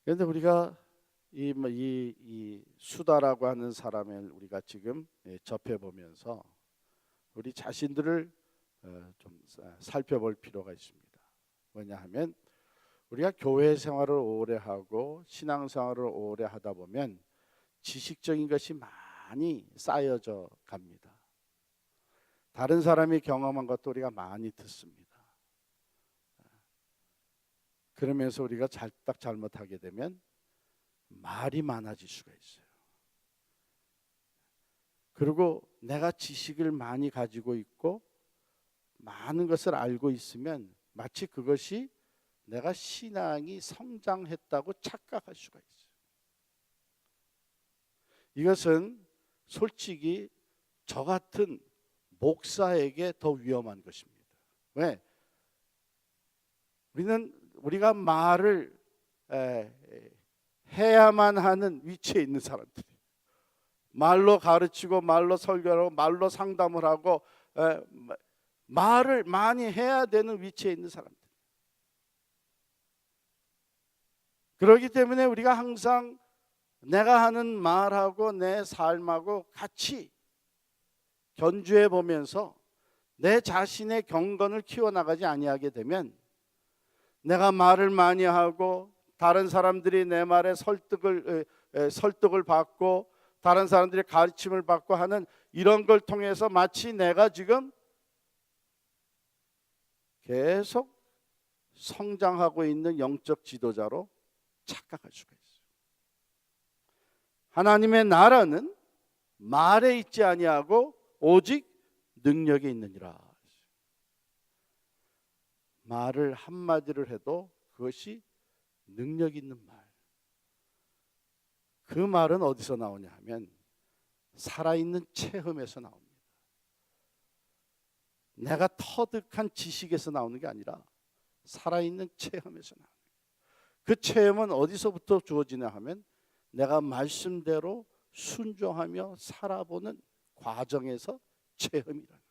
그런데 우리가 이 수다라고 하는 사람을 우리가 지금 접해 보면서 우리 자신들을 좀 살펴볼 필요가 있습니다. 왜냐하면 우리가 교회 생활을 오래 하고 신앙 생활을 오래 하다 보면 지식적인 것이 많이 쌓여져 갑니다. 다른 사람이 경험한 것도 우리가 많이 듣습니다. 그러면서 우리가 딱 잘못하게 되면 말이 많아질 수가 있어요. 그리고 내가 지식을 많이 가지고 있고 많은 것을 알고 있으면 마치 그것이 내가 신앙이 성장했다고 착각할 수가 있어요. 이것은 솔직히 저 같은 목사에게 더 위험한 것입니다. 왜? 우리가 말을 해야만 하는 위치에 있는 사람들이, 말로 가르치고 말로 설교하고 말로 상담을 하고 말을 많이 해야 되는 위치에 있는 사람들. 그렇기 때문에 우리가 항상 내가 하는 말하고 내 삶하고 같이 견주해 보면서 내 자신의 경건을 키워나가지 아니하게 되면 내가 말을 많이 하고 다른 사람들이 내 말에 설득을 받고 다른 사람들이 가르침을 받고 하는 이런 걸 통해서 마치 내가 지금 계속 성장하고 있는 영적 지도자로 착각할 수가 있어요. 하나님의 나라는 말에 있지 아니하고 오직 능력에 있느니라. 말을 한마디를 해도 그것이 능력 있는 말. 그 말은 어디서 나오냐 하면 살아있는 체험에서 나옵니다. 내가 터득한 지식에서 나오는 게 아니라 살아있는 체험에서 나옵니다. 그 체험은 어디서부터 주어지냐 하면 내가 말씀대로 순종하며 살아보는 과정에서 체험이라는.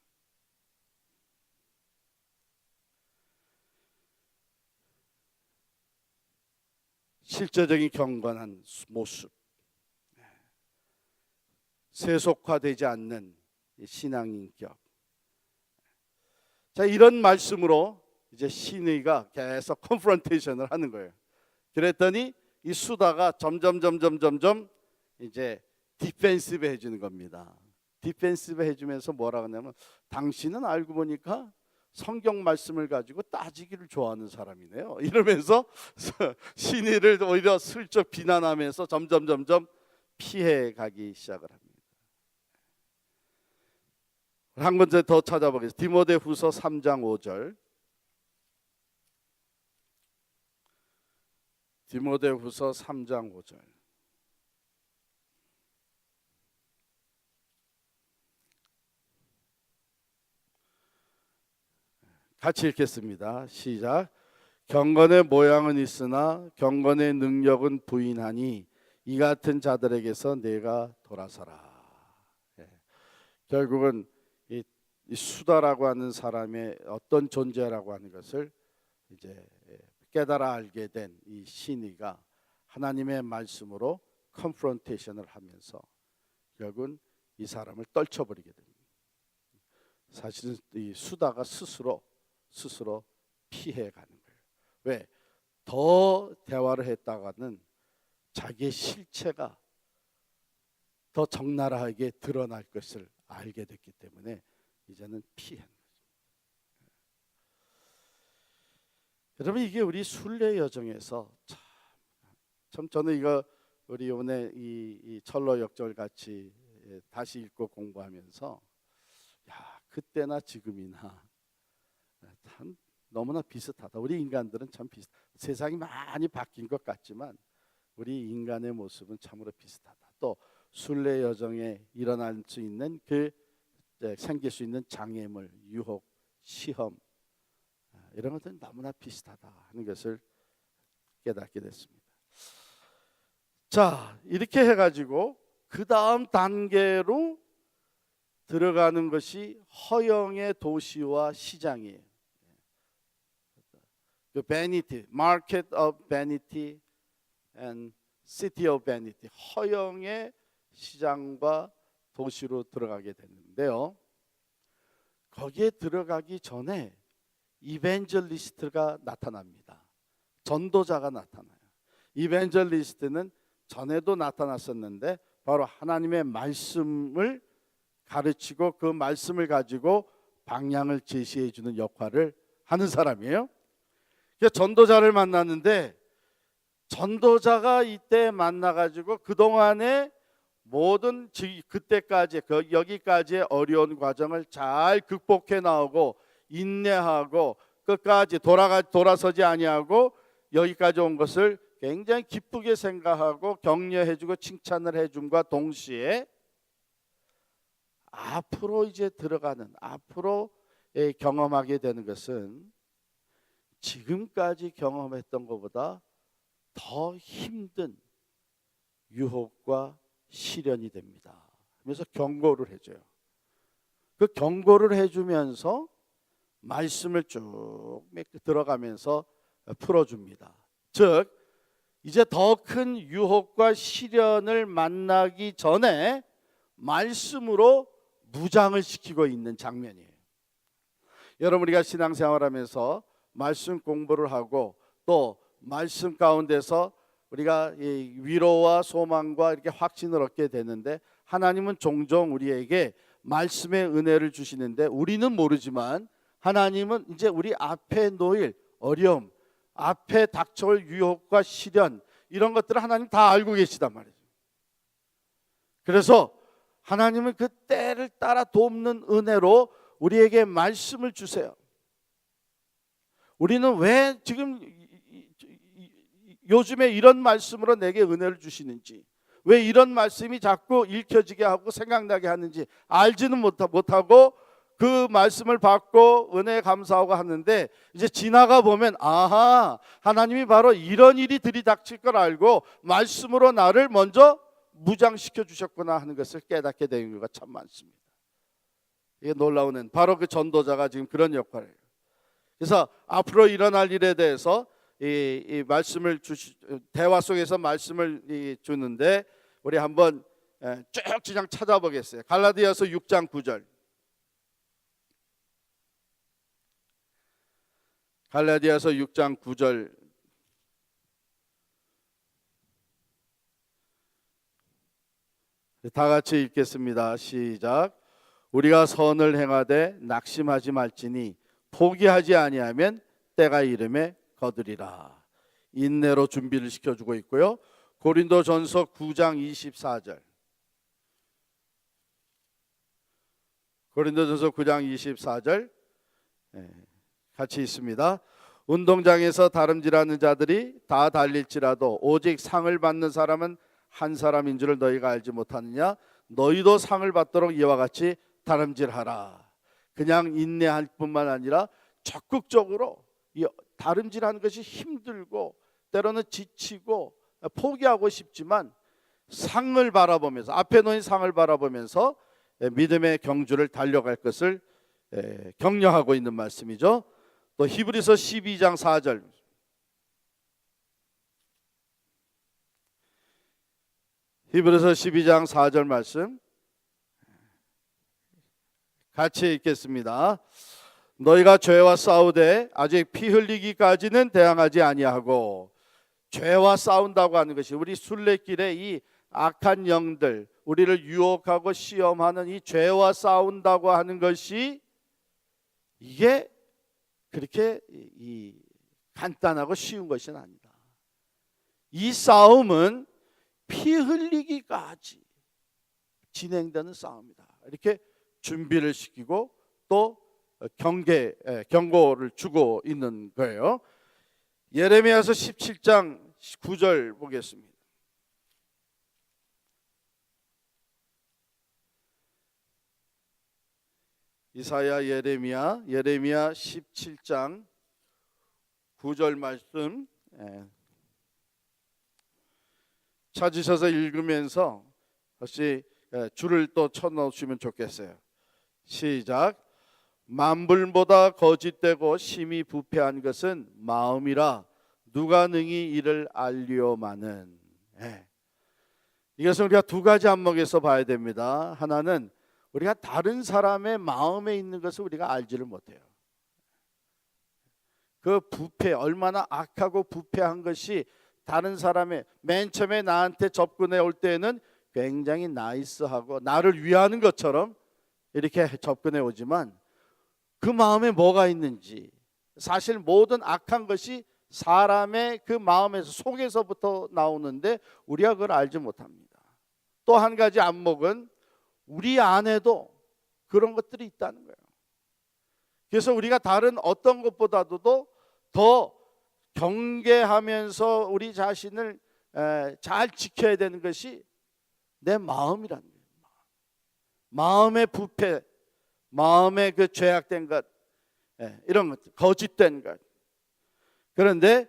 실제적인 경건한 모습, 세속화되지 않는 신앙인격. 자, 이런 말씀으로 이제 신의가 계속 컨프런테이션을 하는 거예요. 그랬더니 이 수다가 점점 이제 디펜시브 해주는 겁니다. 디펜시브 해주면서 뭐라 하냐면 당신은 알고 보니까 성경 말씀을 가지고 따지기를 좋아하는 사람이네요. 이러면서 신의를 오히려 슬쩍 비난하면서 점점 피해 가기 시작을 합니다. 한 군데 더 찾아보겠습니다. 디모데후서 3장 5절. 디모데후서 3장 5절. 같이 읽겠습니다. 시작. 경건의 모양은 있으나 경건의 능력은 부인하니 이 같은 자들에게서 내가 돌아서라. 결국은 이 수다라고 하는 사람의 어떤 존재라고 하는 것을 이제 깨달아 알게 된 이 신의가 하나님의 말씀으로 컨프런테이션을 하면서 결국은 이 사람을 떨쳐버리게 됩니다. 사실은 이 수다가 스스로 피해가는 거예요. 왜? 더 대화를 했다가는 자기의 실체가 더 적나라하게 드러날 것을 알게 됐기 때문에 이제는 피하는 거죠. 여러분, 이게 우리 순례 여정에서 참 저는 이거 우리 오늘 이 철로 역절 같이 다시 읽고 공부하면서 야, 그때나 지금이나 참 너무나 비슷하다. 우리 인간들은 참 비슷. 세상이 많이 바뀐 것 같지만 우리 인간의 모습은 참으로 비슷하다. 또 순례 여정에 일어날 수 있는 생길 수 있는 장애물, 유혹, 시험 이런 것들은 너무나 비슷하다 하는 것을 깨닫게 됐습니다. 자, 이렇게 해가지고 그 다음 단계로 들어가는 것이 허영의 도시와 시장이에요. The vanity, market of vanity and city of vanity. 허영의 시장과 도시로 들어가게 되는데요. 거기에 들어가기 전에 이벤젤리스트가 나타납니다. 전도자가 나타나요. 이벤젤리스트는 전에도 나타났었는데 바로 하나님의 말씀을 가르치고 그 말씀을 가지고 방향을 제시해 주는 역할을 하는 사람이에요. 전도자를 만났는데 전도자가 이때 만나가지고 그동안에 모든 그때까지 여기까지의 어려운 과정을 잘 극복해 나오고 인내하고 끝까지 돌아서지 아니하고 여기까지 온 것을 굉장히 기쁘게 생각하고 격려해주고 칭찬을 해줌과 동시에 앞으로 이제 들어가는 앞으로 경험하게 되는 것은 지금까지 경험했던 것보다 더 힘든 유혹과 시련이 됩니다. 그래서 경고를 해줘요. 그 경고를 해주면서 말씀을 쭉 들어가면서 풀어줍니다. 즉 이제 더 큰 유혹과 시련을 만나기 전에 말씀으로 무장을 시키고 있는 장면이에요. 여러분 우리가 신앙생활하면서 말씀 공부를 하고 또 말씀 가운데서 우리가 위로와 소망과 이렇게 확신을 얻게 되는데 하나님은 종종 우리에게 말씀의 은혜를 주시는데 우리는 모르지만 하나님은 이제 우리 앞에 놓일 어려움, 앞에 닥쳐올 유혹과 시련 이런 것들을 하나님 다 알고 계시단 말이죠. 그래서 하나님은 그 때를 따라 돕는 은혜로 우리에게 말씀을 주세요. 우리는 왜 지금 요즘에 이런 말씀으로 내게 은혜를 주시는지, 왜 이런 말씀이 자꾸 읽혀지게 하고 생각나게 하는지 알지는 못하고 그 말씀을 받고 은혜에 감사하고 하는데 이제 지나가 보면 아하, 하나님이 바로 이런 일이 들이닥칠 걸 알고 말씀으로 나를 먼저 무장시켜 주셨구나 하는 것을 깨닫게 되는 경우가 참 많습니다. 이게 놀라운 은 바로 그 전도자가 지금 그런 역할을 해요. 그래서 앞으로 일어날 일에 대해서 이 말씀을 대화 속에서 말씀을 주는데 우리 한번 쭉 그냥 찾아보겠어요. 갈라디아서 6장 9절. 갈라디아서 6장 9절. 다 같이 읽겠습니다. 시작. 우리가 선을 행하되 낙심하지 말지니 포기하지 아니하면 때가 이름에 거두리라. 인내로 준비를 시켜주고 있고요. 고린도전서 9장 24절. 고린도전서 9장 24절 같이 있습니다. 운동장에서 다름질하는 자들이 다 달릴지라도 오직 상을 받는 사람은 한 사람인 줄을 너희가 알지 못하느냐? 너희도 상을 받도록 이와 같이 다름질하라. 그냥 인내할 뿐만 아니라 적극적으로 다름질하는 것이 힘들고 때로는 지치고 포기하고 싶지만 상을 바라보면서 앞에 놓인 상을 바라보면서 믿음의 경주를 달려갈 것을 격려하고 있는 말씀이죠. 또 히브리서 12장 4절. 히브리서 12장 4절 말씀 같이 읽겠습니다. 너희가 죄와 싸우되 아직 피 흘리기까지는 대항하지 아니하고, 죄와 싸운다고 하는 것이 우리 순례길에 이 악한 영들 우리를 유혹하고 시험하는 이 죄와 싸운다고 하는 것이 이게 그렇게 간단하고 쉬운 것은 아니다. 이 싸움은 피 흘리기까지 진행되는 싸움이다. 이렇게 준비를 시키고 또 경고를 주고 있는 거예요. 예레미야서 17장 9절 보겠습니다. 이사야, 예레미야 17장 9절 말씀 찾으셔서 읽으면서 다시 줄을 또 쳐넣으시면 좋겠어요. 시작. 만불보다 거짓되고 심히 부패한 것은 마음이라 누가 능히 이를 알리오마는. 이것은 우리가 두 가지 안목에서 봐야 됩니다. 하나는 우리가 다른 사람의 마음에 있는 것을 우리가 알지를 못해요. 그 부패, 얼마나 악하고 부패한 것이 다른 사람의, 맨 처음에 나한테 접근해 올 때는 굉장히 나이스하고 나를 위하는 것처럼 이렇게 접근해 오지만 그 마음에 뭐가 있는지, 사실 모든 악한 것이 사람의 그 마음에서, 속에서부터 나오는데 우리가 그걸 알지 못합니다. 또 한 가지 안목은 우리 안에도 그런 것들이 있다는 거예요. 그래서 우리가 다른 어떤 것보다도 더 경계하면서 우리 자신을 잘 지켜야 되는 것이 내 마음이라는 거예요. 마음의 부패, 마음의 그 죄악된 것, 이런 것, 거짓된 것. 그런데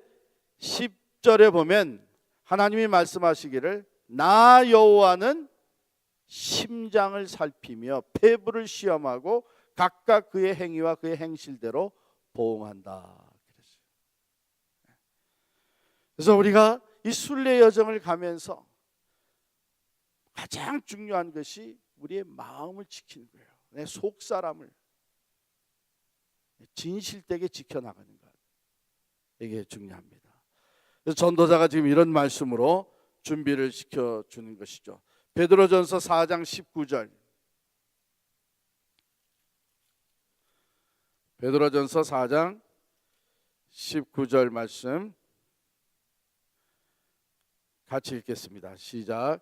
10절에 보면 하나님이 말씀하시기를 나 여호와는 심장을 살피며 폐부를 시험하고 각각 그의 행위와 그의 행실대로 보응한다. 그래서 우리가 이 순례 여정을 가면서 가장 중요한 것이 우리의 마음을 지키는 거예요. 내 속사람을 진실되게 지켜나가는 것, 이게 중요합니다. 그래서 전도자가 지금 이런 말씀으로 준비를 시켜주는 것이죠. 베드로전서 4장 19절. 베드로전서 4장 19절 말씀 같이 읽겠습니다. 시작.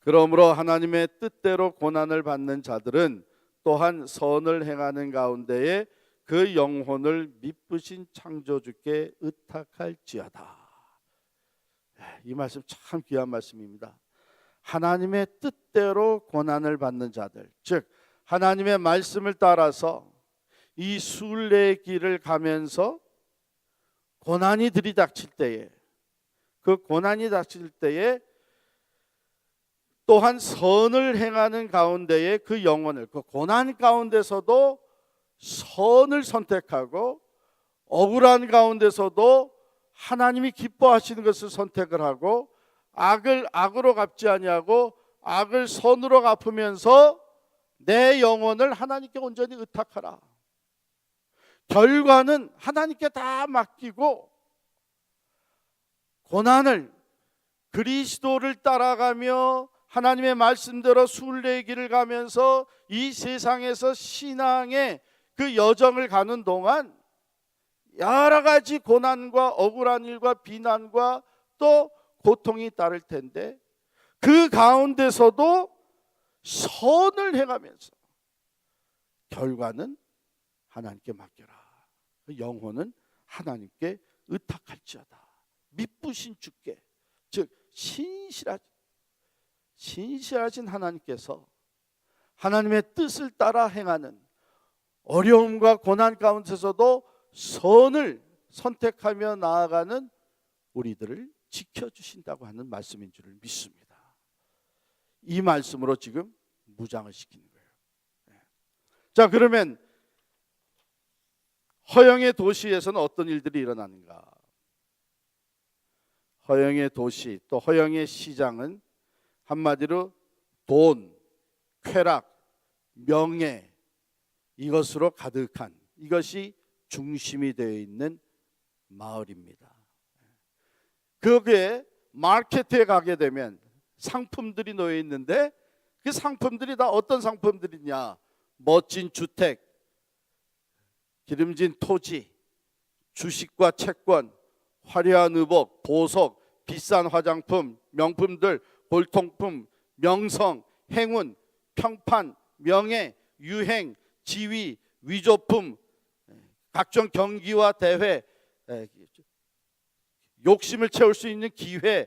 그러므로 하나님의 뜻대로 고난을 받는 자들은 또한 선을 행하는 가운데에 그 영혼을 미쁘신 창조주께 의탁할지어다. 이 말씀 참 귀한 말씀입니다. 하나님의 뜻대로 고난을 받는 자들, 즉 하나님의 말씀을 따라서 이 순례의 길을 가면서 고난이 들이닥칠 때에, 그 고난이 닥칠 때에 또한 선을 행하는 가운데에 그 영혼을, 그 고난 가운데서도 선을 선택하고 억울한 가운데서도 하나님이 기뻐하시는 것을 선택을 하고 악을 악으로 갚지 아니하고 악을 선으로 갚으면서 내 영혼을 하나님께 온전히 의탁하라. 결과는 하나님께 다 맡기고 고난을, 그리스도를 따라가며 하나님의 말씀대로 순례의 길을 가면서 이 세상에서 신앙의 그 여정을 가는 동안 여러 가지 고난과 억울한 일과 비난과 또 고통이 따를 텐데 그 가운데서도 선을 행하면서 결과는 하나님께 맡겨라. 영혼은 하나님께 의탁할지어다. 미쁘신 주께, 즉 신실하신 하나님께서 하나님의 뜻을 따라 행하는 어려움과 고난 가운데서도 선을 선택하며 나아가는 우리들을 지켜주신다고 하는 말씀인 줄을 믿습니다. 이 말씀으로 지금 무장을 시키는 거예요. 자, 그러면 허영의 도시에서는 어떤 일들이 일어나는가? 허영의 도시, 또 허영의 시장은 한마디로 돈, 쾌락, 명예, 이것으로 가득한, 이것이 중심이 되어 있는 마을입니다. 거기에 마켓에 가게 되면 상품들이 놓여 있는데 그 상품들이 다 어떤 상품들이냐? 멋진 주택, 기름진 토지, 주식과 채권, 화려한 의복, 보석, 비싼 화장품, 명품들, 골통품, 명성, 행운, 평판, 명예, 유행, 지위, 위조품, 각종 경기와 대회, 욕심을 채울 수 있는 기회,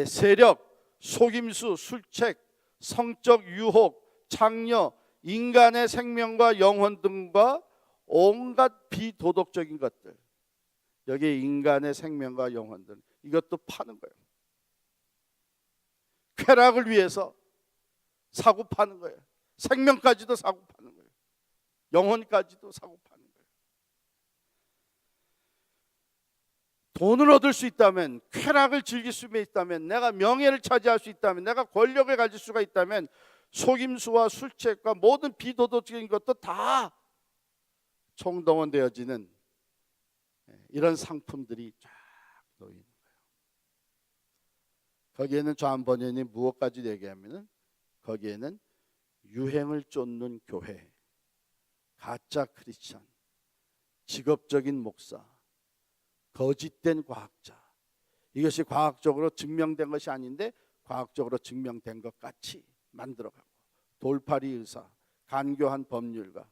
세력, 속임수, 술책, 성적 유혹, 창녀, 인간의 생명과 영혼 등과 온갖 비도덕적인 것들, 여기에 인간의 생명과 영혼들, 이것도 파는 거예요. 쾌락을 위해서 사고 파는 거예요. 생명까지도 사고 파는 거예요. 영혼까지도 사고 파는 거예요. 돈을 얻을 수 있다면, 쾌락을 즐길 수 있다면, 내가 명예를 차지할 수 있다면, 내가 권력을 가질 수가 있다면, 속임수와 술책과 모든 비도덕적인 것도 다 총동원되어지는 이런 상품들이 쫙 놓이는 거예요. 거기에는 좌한 번연이 무엇까지 얘기하면은, 거기에는 유행을 쫓는 교회, 가짜 크리스찬, 직업적인 목사, 거짓된 과학자, 이것이 과학적으로 증명된 것이 아닌데 과학적으로 증명된 것 같이 만들어가고, 돌팔이 의사, 간교한 법률가,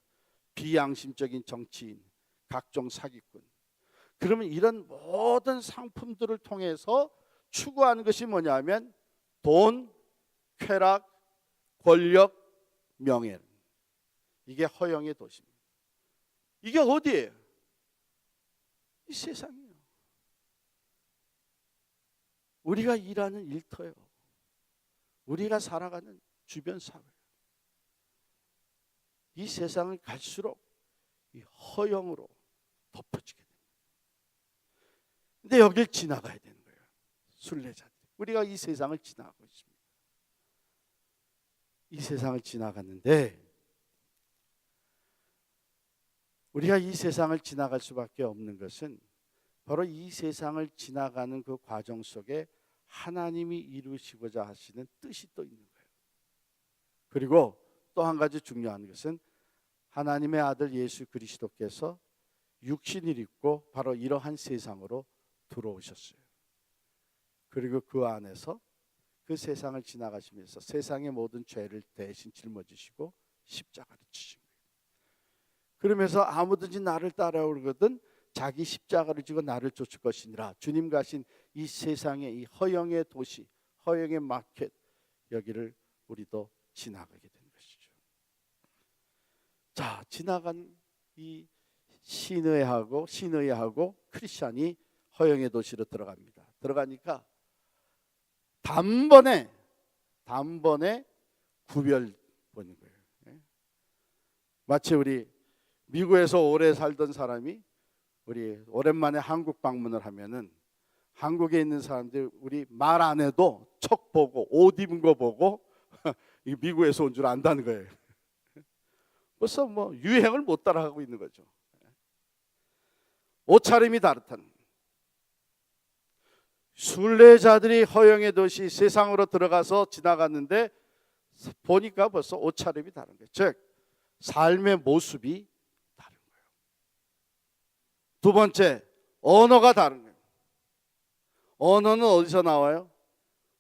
비양심적인 정치인, 각종 사기꾼. 그러면 이런 모든 상품들을 통해서 추구하는 것이 뭐냐면 돈, 쾌락, 권력, 명예. 이게 허영의 도시입니다. 이게 어디예요? 이 세상이에요. 우리가 일하는 일터예요. 우리가 살아가는 주변 사회. 이 세상을 갈수록 이 허영으로 덮어지게 됩니다. 근데 여길 지나가야 되는 거예요. 순례자들. 우리가 이 세상을 지나가고 있습니다. 이 세상을 지나갔는데 우리가 이 세상을 지나갈 수밖에 없는 것은 바로 이 세상을 지나가는 그 과정 속에 하나님이 이루시고자 하시는 뜻이 또 있는 거예요. 그리고 또 한 가지 중요한 것은 하나님의 아들 예수 그리스도께서 육신을 입고 바로 이러한 세상으로 들어오셨어요. 그리고 그 안에서 그 세상을 지나가시면서 세상의 모든 죄를 대신 짊어지시고 십자가를 지신 거예요. 그러면서 아무든지 나를 따라오거든 자기 십자가를 지고 나를 쫓을 것이니라. 주님 가신 이 세상의 이 허영의 도시, 허영의 마켓, 여기를 우리도 지나가게 되는 것이죠. 자, 지나간 이 신의하고 크리스찬이 허영의 도시로 들어갑니다. 들어가니까 단번에 구별 보는 거예요. 마치 우리 미국에서 오래 살던 사람이 우리 오랜만에 한국 방문을 하면은 한국에 있는 사람들 우리 말 안 해도 척 보고 옷 입은 거 보고 미국에서 온 줄 안다는 거예요. 벌써 뭐 유행을 못 따라가고 있는 거죠. 옷차림이 다르다는. 순례자들이 허영의 도시 세상으로 들어가서 지나갔는데 보니까 벌써 옷차림이 다른 거예요. 즉 삶의 모습이 다른 거예요. 두 번째, 언어가 다른 거예요. 언어는 어디서 나와요?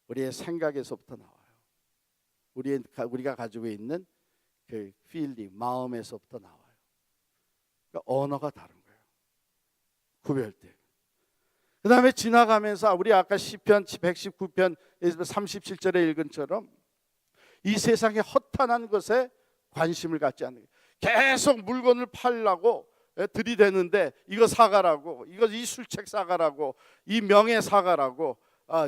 우리의 생각에서부터 나와요. 우리가 가지고 있는 그 필링, 마음에서부터 나와요. 그러니까 언어가 다른 거예요. 구별돼요. 그 다음에 지나가면서 우리 아까 시편 119편 37절에 읽은 처럼 이 세상의 허탄한 것에 관심을 갖지 않는 거예요. 계속 물건을 팔라고 들이대는데 이거 사가라고, 이 술책 사가라고, 이 명예 사가라고,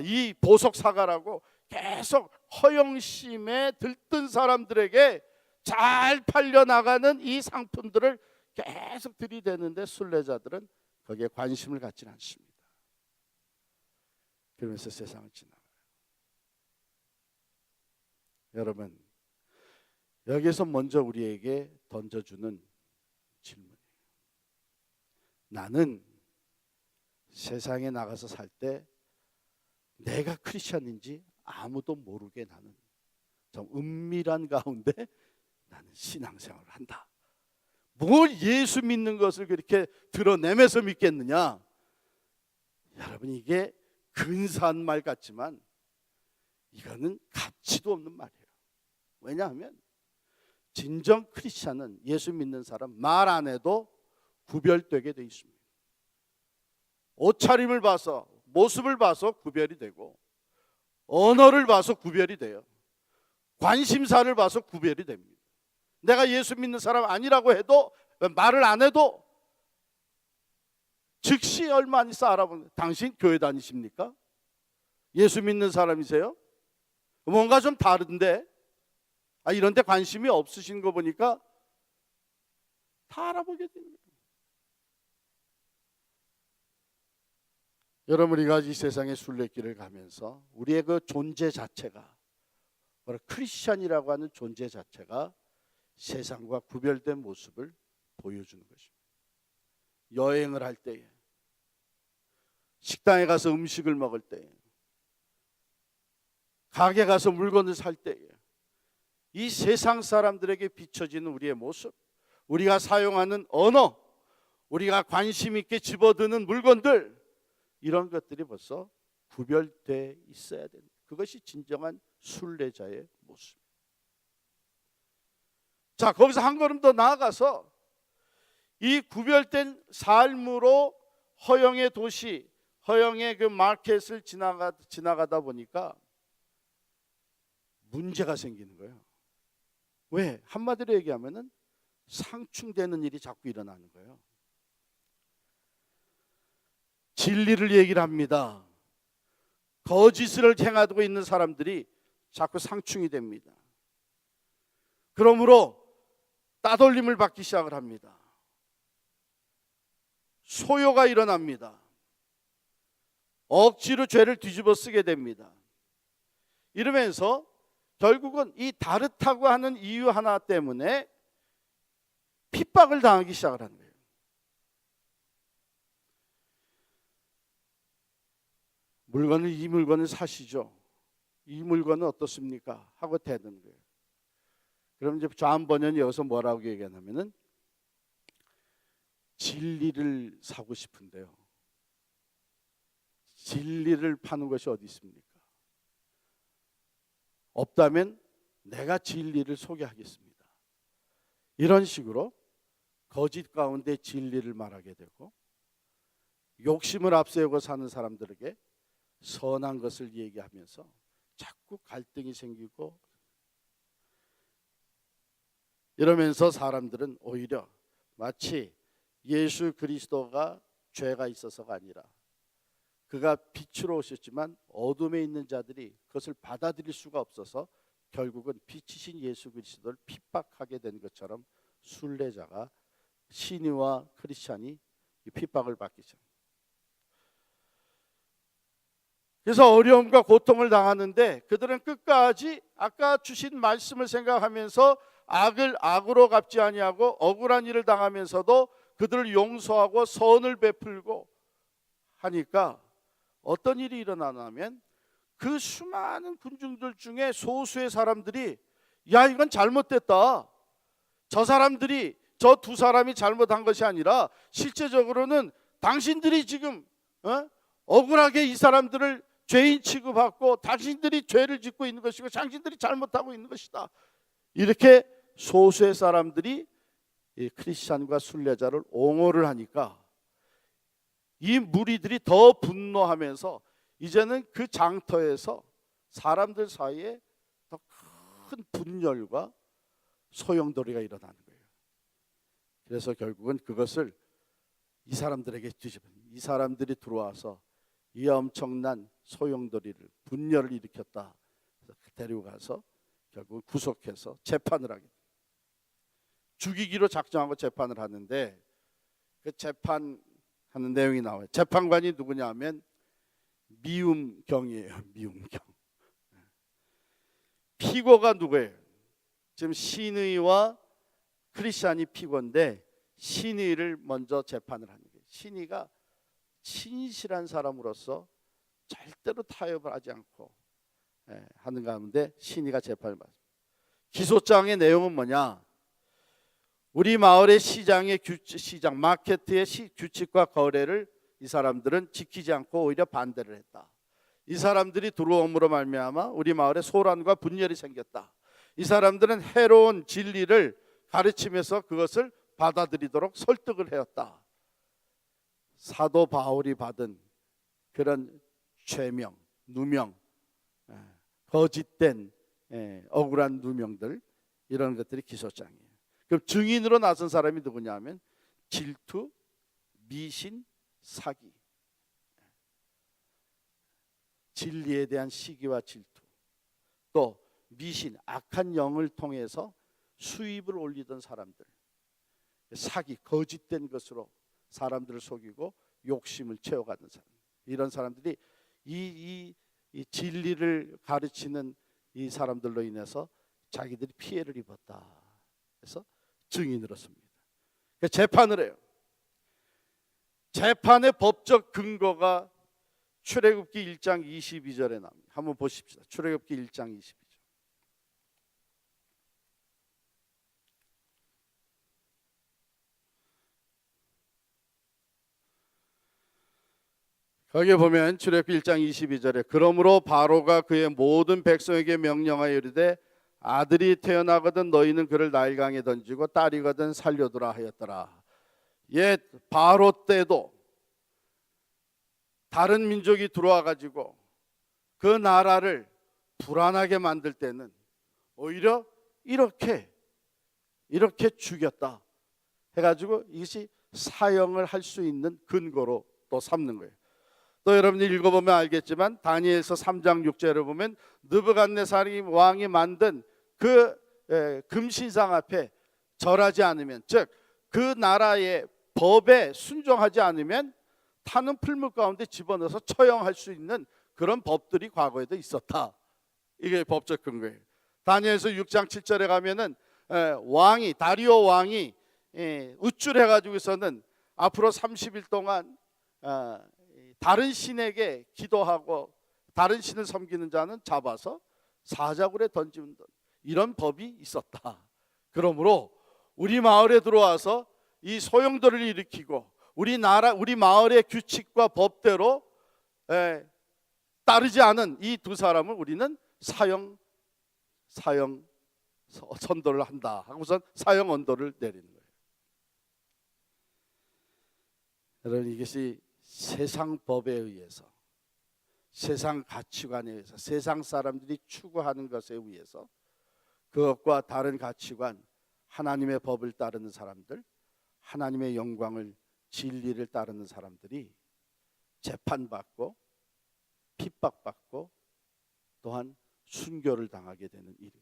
이 보석 사가라고 계속 허영심에 들뜬 사람들에게 잘 팔려나가는 이 상품들을 계속 들이대는데 순례자들은 거기에 관심을 갖지는 않습니다. 그러면서 세상을 지나가요. 여러분, 여기서 먼저 우리에게 던져주는 질문이에요. 나는 세상에 나가서 살 때 내가 크리스천인지 아무도 모르게 나는 좀 은밀한 가운데 나는 신앙생활을 한다. 뭘 예수 믿는 것을 그렇게 드러내면서 믿겠느냐? 여러분, 이게 근사한 말 같지만 이거는 가치도 없는 말이에요. 왜냐하면 진정 크리스찬은, 예수 믿는 사람, 말 안 해도 구별되게 돼 있습니다. 옷차림을 봐서, 모습을 봐서 구별이 되고, 언어를 봐서 구별이 돼요. 관심사를 봐서 구별이 됩니다. 내가 예수 믿는 사람 아니라고 해도, 말을 안 해도 즉시 얼마 안 있어 알아보는. 당신 교회 다니십니까? 예수 믿는 사람이세요? 뭔가 좀 다른데, 이런 데 관심이 없으신 거 보니까 다 알아보게 되는 거예요. 여러분, 우리가 이 세상의 순례길을 가면서 우리의 그 존재 자체가, 바로 크리스찬이라고 하는 존재 자체가 세상과 구별된 모습을 보여주는 것입니다. 여행을 할 때에, 식당에 가서 음식을 먹을 때에, 가게 가서 물건을 살 때에, 이 세상 사람들에게 비춰지는 우리의 모습, 우리가 사용하는 언어, 우리가 관심 있게 집어드는 물건들, 이런 것들이 벌써 구별돼 있어야 됩니다. 그것이 진정한 순례자의 모습. 자, 거기서 한 걸음 더 나아가서 이 구별된 삶으로 허영의 도시, 허영의 그 마켓을 지나가다 보니까 문제가 생기는 거예요. 왜? 한마디로 얘기하면은 상충되는 일이 자꾸 일어나는 거예요. 진리를 얘기를 합니다. 거짓을 행하고 있는 사람들이 자꾸 상충이 됩니다. 그러므로 따돌림을 받기 시작을 합니다. 소요가 일어납니다. 억지로 죄를 뒤집어 쓰게 됩니다. 이러면서 결국은 이 다르다고 하는 이유 하나 때문에 핍박을 당하기 시작을 하는 거예요. 이 물건을 사시죠. 이 물건은 어떻습니까? 하고 대는 거예요. 그럼 이제 좌한 번연이 여기서 뭐라고 얘기하냐면은 진리를 사고 싶은데요. 진리를 파는 것이 어디 있습니까? 없다면 내가 진리를 소개하겠습니다. 이런 식으로 거짓 가운데 진리를 말하게 되고, 욕심을 앞세우고 사는 사람들에게 선한 것을 얘기하면서 자꾸 갈등이 생기고, 이러면서 사람들은 오히려 마치 예수 그리스도가 죄가 있어서가 아니라 그가 빛으로 오셨지만 어둠에 있는 자들이 그것을 받아들일 수가 없어서 결국은 빛이신 예수 그리스도를 핍박하게 된 것처럼 순례자가, 신의와 크리스찬이 핍박을 받기 시작합니다. 그래서 어려움과 고통을 당하는데 그들은 끝까지 아까 주신 말씀을 생각하면서 악을 악으로 갚지 아니하고 억울한 일을 당하면서도 그들을 용서하고 선을 베풀고 하니까 어떤 일이 일어나냐면, 그 수많은 군중들 중에 소수의 사람들이 야, 이건 잘못됐다. 저 사람들이, 저 두 사람이 잘못한 것이 아니라 실제적으로는 당신들이 지금 억울하게 이 사람들을 죄인 취급하고 당신들이 죄를 짓고 있는 것이고 당신들이 잘못하고 있는 것이다. 이렇게 소수의 사람들이 이 크리스찬과 순례자를 옹호를 하니까 이 무리들이 더 분노하면서 이제는 그 장터에서 사람들 사이에 더 큰 분열과 소용돌이가 일어나는 거예요. 그래서 결국은 그것을 이 사람들에게 이 사람들이 들어와서 이 엄청난 소용돌이를, 분열을 일으켰다. 그래서 데리고 가서 결국 구속해서 재판을 하게 됩니다. 죽이기로 작정하고 재판을 하는데, 그 재판하는 내용이 나와요. 재판관이 누구냐 하면 미움경이에요. 미움경. 피고가 누구예요? 지금 신의와 크리스찬이 피고인데 신의를 먼저 재판을 하는 거예요. 신의가 신실한 사람으로서 절대로 타협을 하지 않고 하는 가운데 신의가 재판을 받습니다. 기소장의 내용은 뭐냐? 우리 마을의 시장의 시장 마케트의 규칙과 거래를 이 사람들은 지키지 않고 오히려 반대를 했다. 이 사람들이 들어옴으로 말미암아 우리 마을에 소란과 분열이 생겼다. 이 사람들은 해로운 진리를 가르치면서 그것을 받아들이도록 설득을 해왔다. 사도 바울이 받은 그런 죄명, 누명, 거짓된 억울한 누명들, 이런 것들이 기소장이에요. 그럼 증인으로 나선 사람이 누구냐 하면 질투, 미신, 사기, 진리에 대한 시기와 질투, 또 미신, 악한 영을 통해서 수입을 올리던 사람들, 사기, 거짓된 것으로 사람들을 속이고 욕심을 채워가는 사람, 이런 사람들이 이 진리를 가르치는 이 사람들로 인해서 자기들이 피해를 입었다. 그래서 증인으로 씁니다. 재판을 해요. 재판의 법적 근거가 출애굽기 1장 22절에 나옵니다. 한번 보십시다. 출애굽기 1장 22절. 거기에 보면 출애굽기 1장 22절에 그러므로 바로가 그의 모든 백성에게 명령하여 이르되 아들이 태어나거든 너희는 그를 나일강에 던지고 딸이거든 살려두라 하였더라. 옛 바로 때도 다른 민족이 들어와 가지고 그 나라를 불안하게 만들 때는 오히려 이렇게 죽였다 해가지고 이것이 사형을 할 수 있는 근거로 또 삼는 거예요. 또 여러분이 읽어보면 알겠지만 다니엘서 3장 6절을 보면 느부갓네살 왕이 만든 그 금신상 앞에 절하지 않으면, 즉 그 나라의 법에 순종하지 않으면 타는 풀물 가운데 집어넣어서 처형할 수 있는 그런 법들이 과거에도 있었다. 이게 법적 근거예요. 다니엘서 6장 7절에 가면은 왕이 다리오 왕이 우쭐해가지고서는 앞으로 30일 동안 다른 신에게 기도하고 다른 신을 섬기는 자는 잡아서 사자굴에 던지는 이런 법이 있었다. 그러므로 우리 마을에 들어와서 이 소용돌이를 일으키고 우리 마을의 규칙과 법대로 따르지 않은 이 두 사람을 우리는 사형 선도를 한다 하고선 사형 언도를 내리는 거예요. 여러분, 이것이 세상 법에 의해서, 세상 가치관에 의해서, 세상 사람들이 추구하는 것에 의해서 그것과 다른 가치관, 하나님의 법을 따르는 사람들, 하나님의 영광을, 진리를 따르는 사람들이 재판받고 핍박받고 또한 순교를 당하게 되는 일이죠.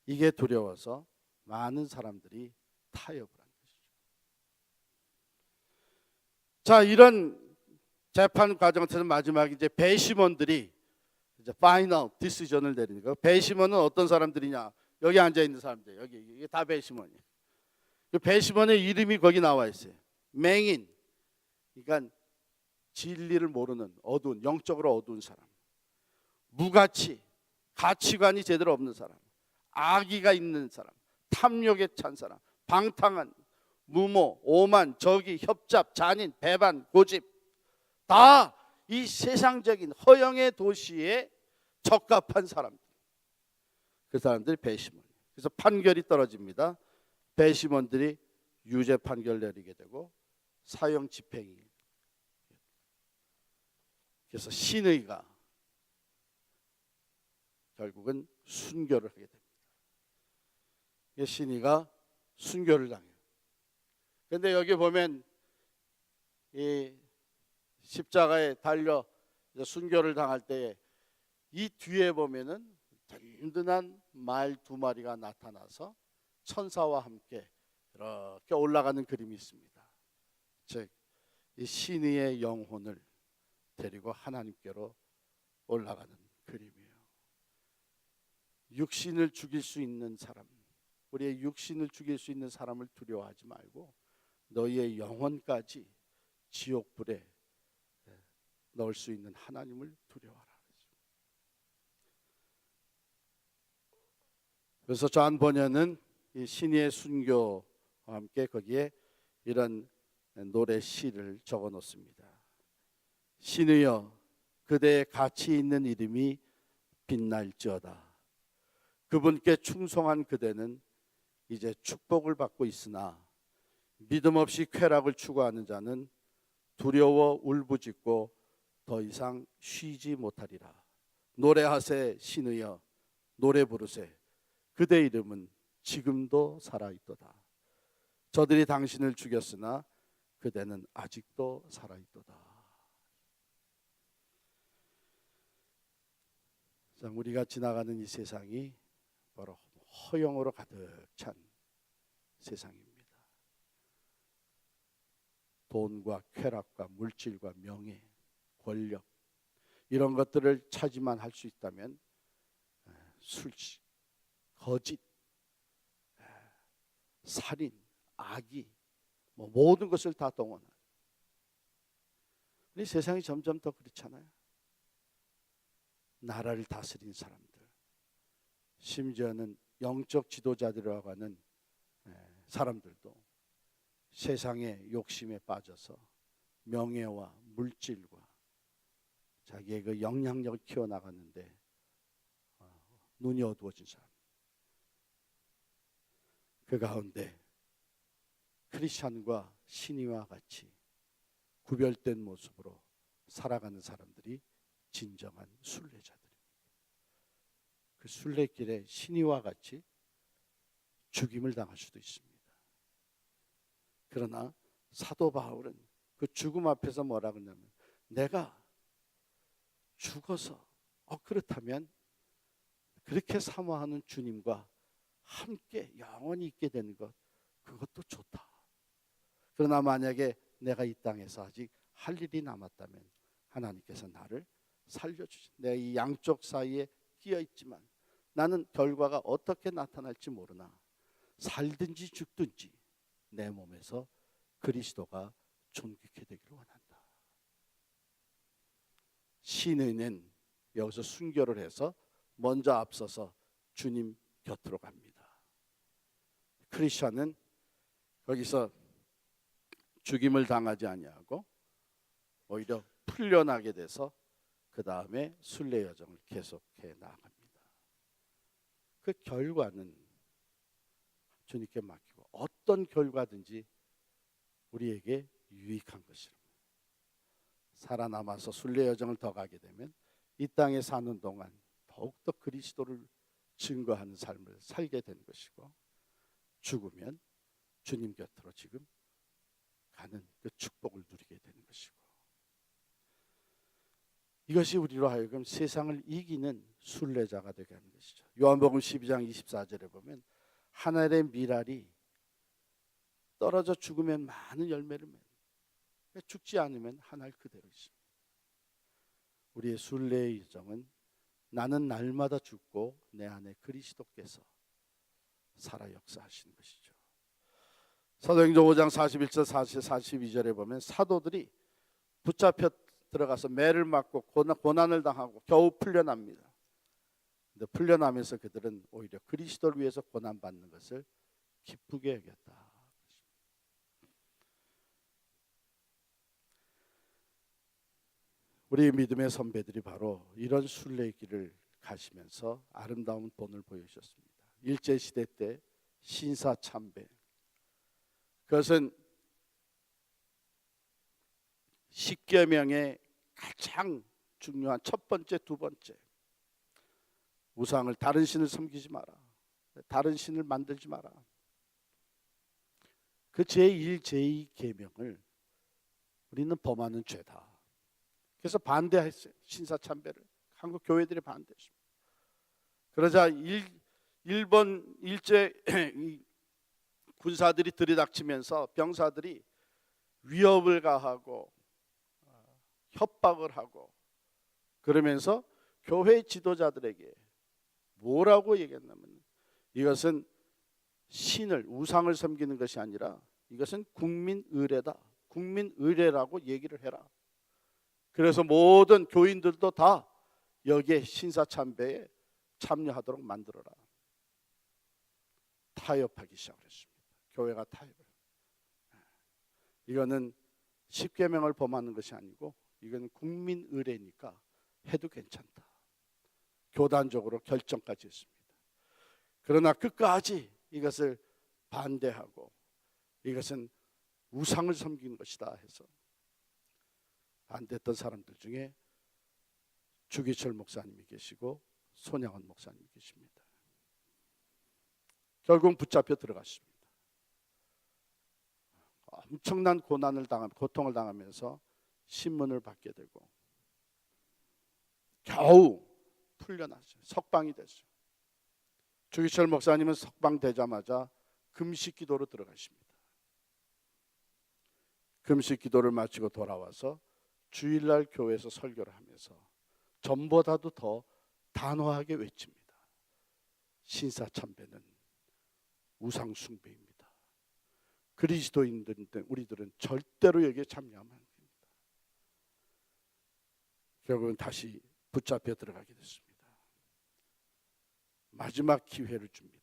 이게 두려워서 많은 사람들이 타협을 한 것이죠. 자, 이런 재판 과정에서 마지막에 이제 배심원들이 이제 파이널 디시전을 내리는 거예요. 배심원은 어떤 사람들이냐? 여기 앉아 있는 사람들, 여기 이게 다 배심원이에요. 그 배심원의 이름이 거기 나와 있어요. 맹인, 그러니까 진리를 모르는 어두운, 영적으로 어두운 사람, 무가치, 가치관이 제대로 없는 사람, 악의가 있는 사람, 탐욕에 찬 사람, 방탕한, 무모, 오만, 저기, 협잡, 잔인, 배반, 고집, 다 이 세상적인 허영의 도시에 적합한 사람들, 그 사람들이 배심원. 그래서 판결이 떨어집니다. 배심원들이 유죄 판결 내리게 되고 사형 집행이. 그래서 신의가 결국은 순교를 하게 됩니다. 신의가 순교를 당해요. 그런데 여기 보면 이 십자가에 달려 순교를 당할 때에 이 뒤에 보면은 든든한 말 두 마리가 나타나서 천사와 함께 이렇게 올라가는 그림이 있습니다. 즉, 이 신의의 영혼을 데리고 하나님께로 올라가는 그림이에요. 육신을 죽일 수 있는 사람, 우리의 육신을 죽일 수 있는 사람을 두려워하지 말고 너희의 영혼까지 지옥불에 넣을 수 있는 하나님을 두려워하라. 그래서 존 버녀는 이 신의의 순교와 함께 거기에 이런 노래 시를 적어 놓습니다. 신이여 그대의 가치 있는 이름이 빛날지어다. 그분께 충성한 그대는 이제 축복을 받고 있으나 믿음 없이 쾌락을 추구하는 자는 두려워 울부짖고 더 이상 쉬지 못하리라. 노래하세 신이여 노래 부르세 그대 이름은 지금도 살아있도다. 저들이 당신을 죽였으나 그대는 아직도 살아있도다. 자, 우리가 지나가는 이 세상이 바로 허영으로 가득 찬 세상입니다. 돈과 쾌락과 물질과 명예, 권력 이런 것들을 차지만 할 수 있다면 술식, 거짓, 살인, 악의 모든 것을 다 동원한 우리 세상이 점점 더 그렇잖아요. 나라를 다스린 사람들, 심지어는 영적 지도자들이라고 하는 사람들도 세상의 욕심에 빠져서 명예와 물질과 자기의 그 영향력을 키워나갔는데 눈이 어두워진 사람, 그 가운데 크리스찬과 신이와 같이 구별된 모습으로 살아가는 사람들이 진정한 순례자들입니다. 그 순례길에 신이와 같이 죽임을 당할 수도 있습니다. 그러나 사도 바울은 그 죽음 앞에서 뭐라 그러냐면 내가 죽어서 그렇다면 그렇게 사모하는 주님과 함께 영원히 있게 되는 것 그것도 좋다. 그러나 만약에 내가 이 땅에서 아직 할 일이 남았다면 하나님께서 나를 살려주시. 내가 이 양쪽 사이에 끼어 있지만 나는 결과가 어떻게 나타날지 모르나 살든지 죽든지 내 몸에서 그리스도가 존귀케 되기를 원한다. 신의는 여기서 순교를 해서 먼저 앞서서 주님 곁으로 갑니다. 크리스찬은 거기서 죽임을 당하지 아니하고 오히려 풀려나게 돼서 그 다음에 순례 여정을 계속해 나갑니다. 그 결과는 주님께 맡기고 어떤 결과든지 우리에게 유익한 것이랍니다. 살아남아서 순례 여정을 더 가게 되면 이 땅에 사는 동안 더욱더 그리스도를 증거하는 삶을 살게 된 것이고 죽으면 주님 곁으로 지금 가는 그 축복을 누리게 되는 것이고 이것이 우리로 하여금 세상을 이기는 순례자가 되게 하는 것이죠. 요한복음 12장 24절에 보면 하늘의 밀알이 떨어져 죽으면 많은 열매를 맺는 죽지 않으면 하늘 그대로 있습니다. 우리의 순례의 여정은 나는 날마다 죽고 내 안에 그리스도께서 살아 역사하시는 것이죠. 사도행전 5장 41절 42절에 보면 사도들이 붙잡혀 들어가서 매를 맞고 고난을 당하고 겨우 풀려납니다. 근데 풀려나면서 그들은 오히려 그리스도를 위해서 고난받는 것을 기쁘게 여겼다. 우리 믿음의 선배들이 바로 이런 순례의 길을 가시면서 아름다운 본을 보여주셨습니다. 일제시대 때 신사참배, 그것은 십계명의 가장 중요한 첫 번째, 두 번째 우상을 다른 신을 섬기지 마라, 다른 신을 만들지 마라. 그 제1, 제2 계명을 우리는 범하는 죄다. 그래서 반대했어요. 신사참배를 한국 교회들이 반대했습니다. 그러자 일본 일제 군사들이 들이닥치면서 병사들이 위협을 가하고 협박을 하고 그러면서 교회 지도자들에게 뭐라고 얘기했냐면 이것은 신을 우상을 섬기는 것이 아니라 이것은 국민 의례다. 국민 의례라고 얘기를 해라. 그래서 모든 교인들도 다 여기에 신사참배에 참여하도록 만들어라. 타협하기 시작했습니다. 교회가 타협을. 이거는 십계명을 범하는 것이 아니고 이건 국민 의례니까 해도 괜찮다. 교단적으로 결정까지 했습니다. 그러나 끝까지 이것을 반대하고 이것은 우상을 섬기는 것이다 해서 반대했던 사람들 중에 주기철 목사님이 계시고 손양원 목사님이 계십니다. 결국 붙잡혀 들어갔습니다. 엄청난 고통을 당하면서 신문을 받게 되고 겨우 풀려났어요. 석방이 됐어요. 주기철 목사님은 석방되자마자 금식 기도로 들어가십니다. 금식 기도를 마치고 돌아와서 주일날 교회에서 설교를 하면서 전보다도 더 단호하게 외칩니다. 신사참배는 우상 숭배입니다. 그리스도인들 우리들은 절대로 여기에 참여하면 안 됩니다. 결국은 다시 붙잡혀 들어가게 됐습니다. 마지막 기회를 줍니다.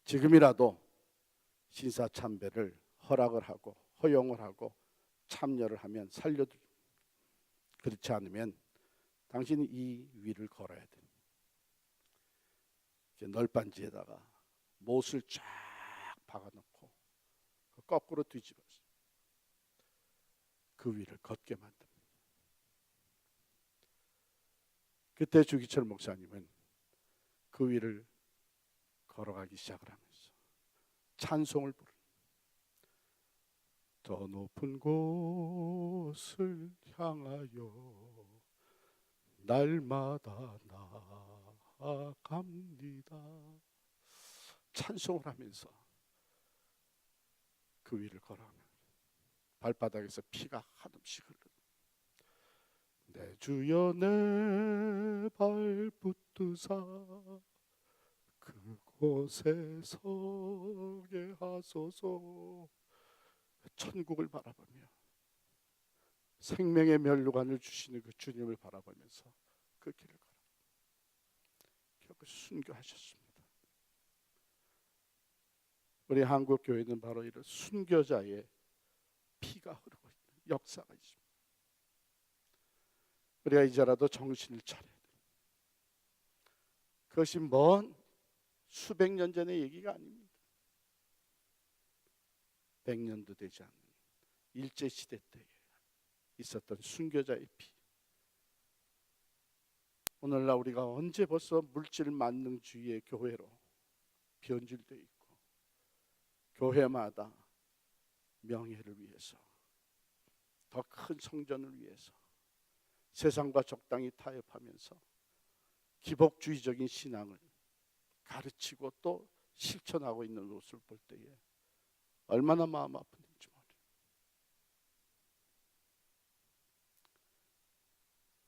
지금이라도 신사참배를 허락을 하고 허용을 하고 참여를 하면 살려줍니다. 그렇지 않으면 당신이 이 위를 걸어야 됩니다. 널빤지에다가 못을 쫙 박아놓고 거꾸로 뒤집어서 그 위를 걷게 만듭니다. 그때 주기철 목사님은 그 위를 걸어가기 시작을 하면서 찬송을 부릅니다. 더 높은 곳을 향하여 날마다 나아갑니다. 찬송을 하면서 그 위를 걸어가면 발바닥에서 피가 한없이 흐르고 내 주여 내 발붙드사 그곳에 서게 하소서. 천국을 바라보며 생명의 면류관을 주시는 그 주님을 바라보면서 그 길을 걸어 결국 순교하셨습니다. 우리 한국 교회는 바로 이런 순교자의 피가 흐르고 있는 역사가 있습니다. 우리가 이제라도 정신을 차려야 됩니다. 그것이 먼 수백 년 전의 얘기가 아닙니다. 100년도 되지 않는 일제시대 때에 있었던 순교자의 피. 오늘날 우리가 언제 벌써 물질 만능주의의 교회로 변질되어 있고 교회마다 명예를 위해서 더 큰 성전을 위해서 세상과 적당히 타협하면서 기복주의적인 신앙을 가르치고 또 실천하고 있는 모습을 볼 때에 얼마나 마음 아픈지 모르겠어요.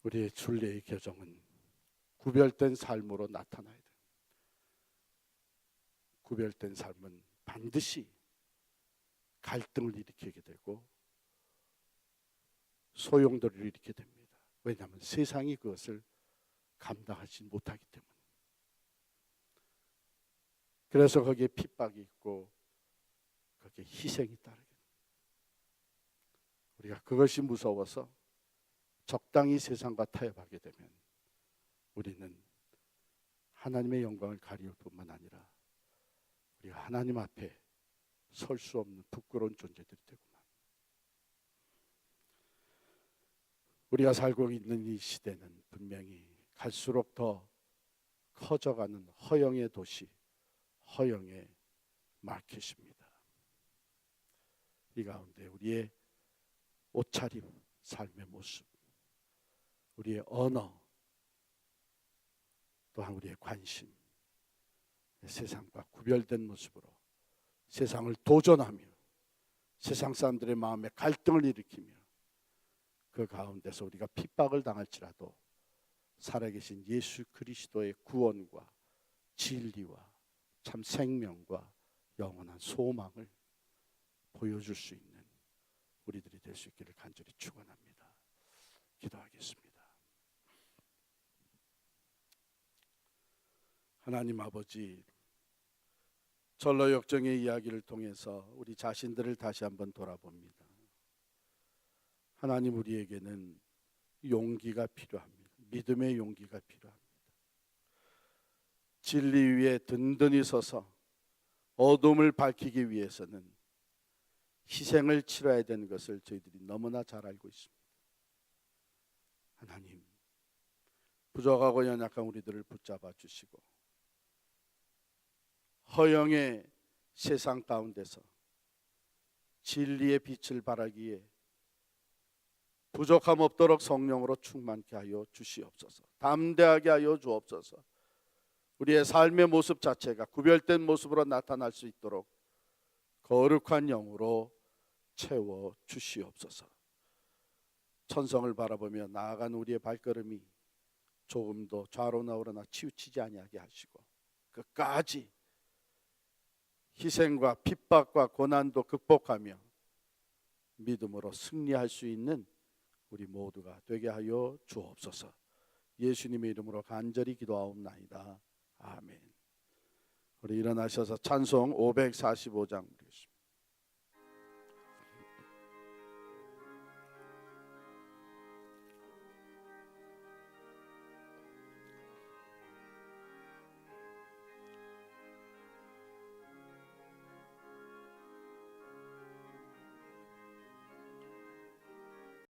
우리의 순례의 교정은 구별된 삶으로 나타나야 됩니다. 구별된 삶은 반드시 갈등을 일으키게 되고 소용돌이를 일으키게 됩니다. 왜냐하면 세상이 그것을 감당하지 못하기 때문에. 그래서 거기에 핍박이 있고 거기에 희생이 따르게 됩니다. 우리가 그것이 무서워서 적당히 세상과 타협하게 되면 우리는 하나님의 영광을 가리울 뿐만 아니라 우리가 하나님 앞에 설 수 없는 부끄러운 존재들이 되구만. 우리가 살고 있는 이 시대는 분명히 갈수록 더 커져가는 허영의 도시, 허영의 마켓입니다. 이 가운데 우리의 옷차림, 삶의 모습, 우리의 언어, 또한 우리의 관심, 세상과 구별된 모습으로 세상을 도전하며 세상 사람들의 마음에 갈등을 일으키며 그 가운데서 우리가 핍박을 당할지라도 살아계신 예수 그리스도의 구원과 진리와 참 생명과 영원한 소망을 보여줄 수 있는 우리들이 될 수 있기를 간절히 축원합니다. 기도하겠습니다. 하나님 아버지, 전로 역정의 이야기를 통해서 우리 자신들을 다시 한번 돌아봅니다. 하나님, 우리에게는 용기가 필요합니다. 믿음의 용기가 필요합니다. 진리 위에 든든히 서서 어둠을 밝히기 위해서는 희생을 치러야 되는 것을 저희들이 너무나 잘 알고 있습니다. 하나님, 부족하고 연약한 우리들을 붙잡아 주시고 허영의 세상 가운데서 진리의 빛을 발하기에 부족함 없도록 성령으로 충만케 하여 주시옵소서. 담대하게 하여 주옵소서. 우리의 삶의 모습 자체가 구별된 모습으로 나타날 수 있도록 거룩한 영으로 채워 주시옵소서. 천성을 바라보며 나아간 우리의 발걸음이 조금도 좌로나 우로나 치우치지 아니하게 하시고 끝까지 희생과 핍박과 고난도 극복하며 믿음으로 승리할 수 있는 우리 모두가 되게 하여 주옵소서. 예수님의 이름으로 간절히 기도하옵나이다. 아멘. 우리 일어나셔서 찬송 545장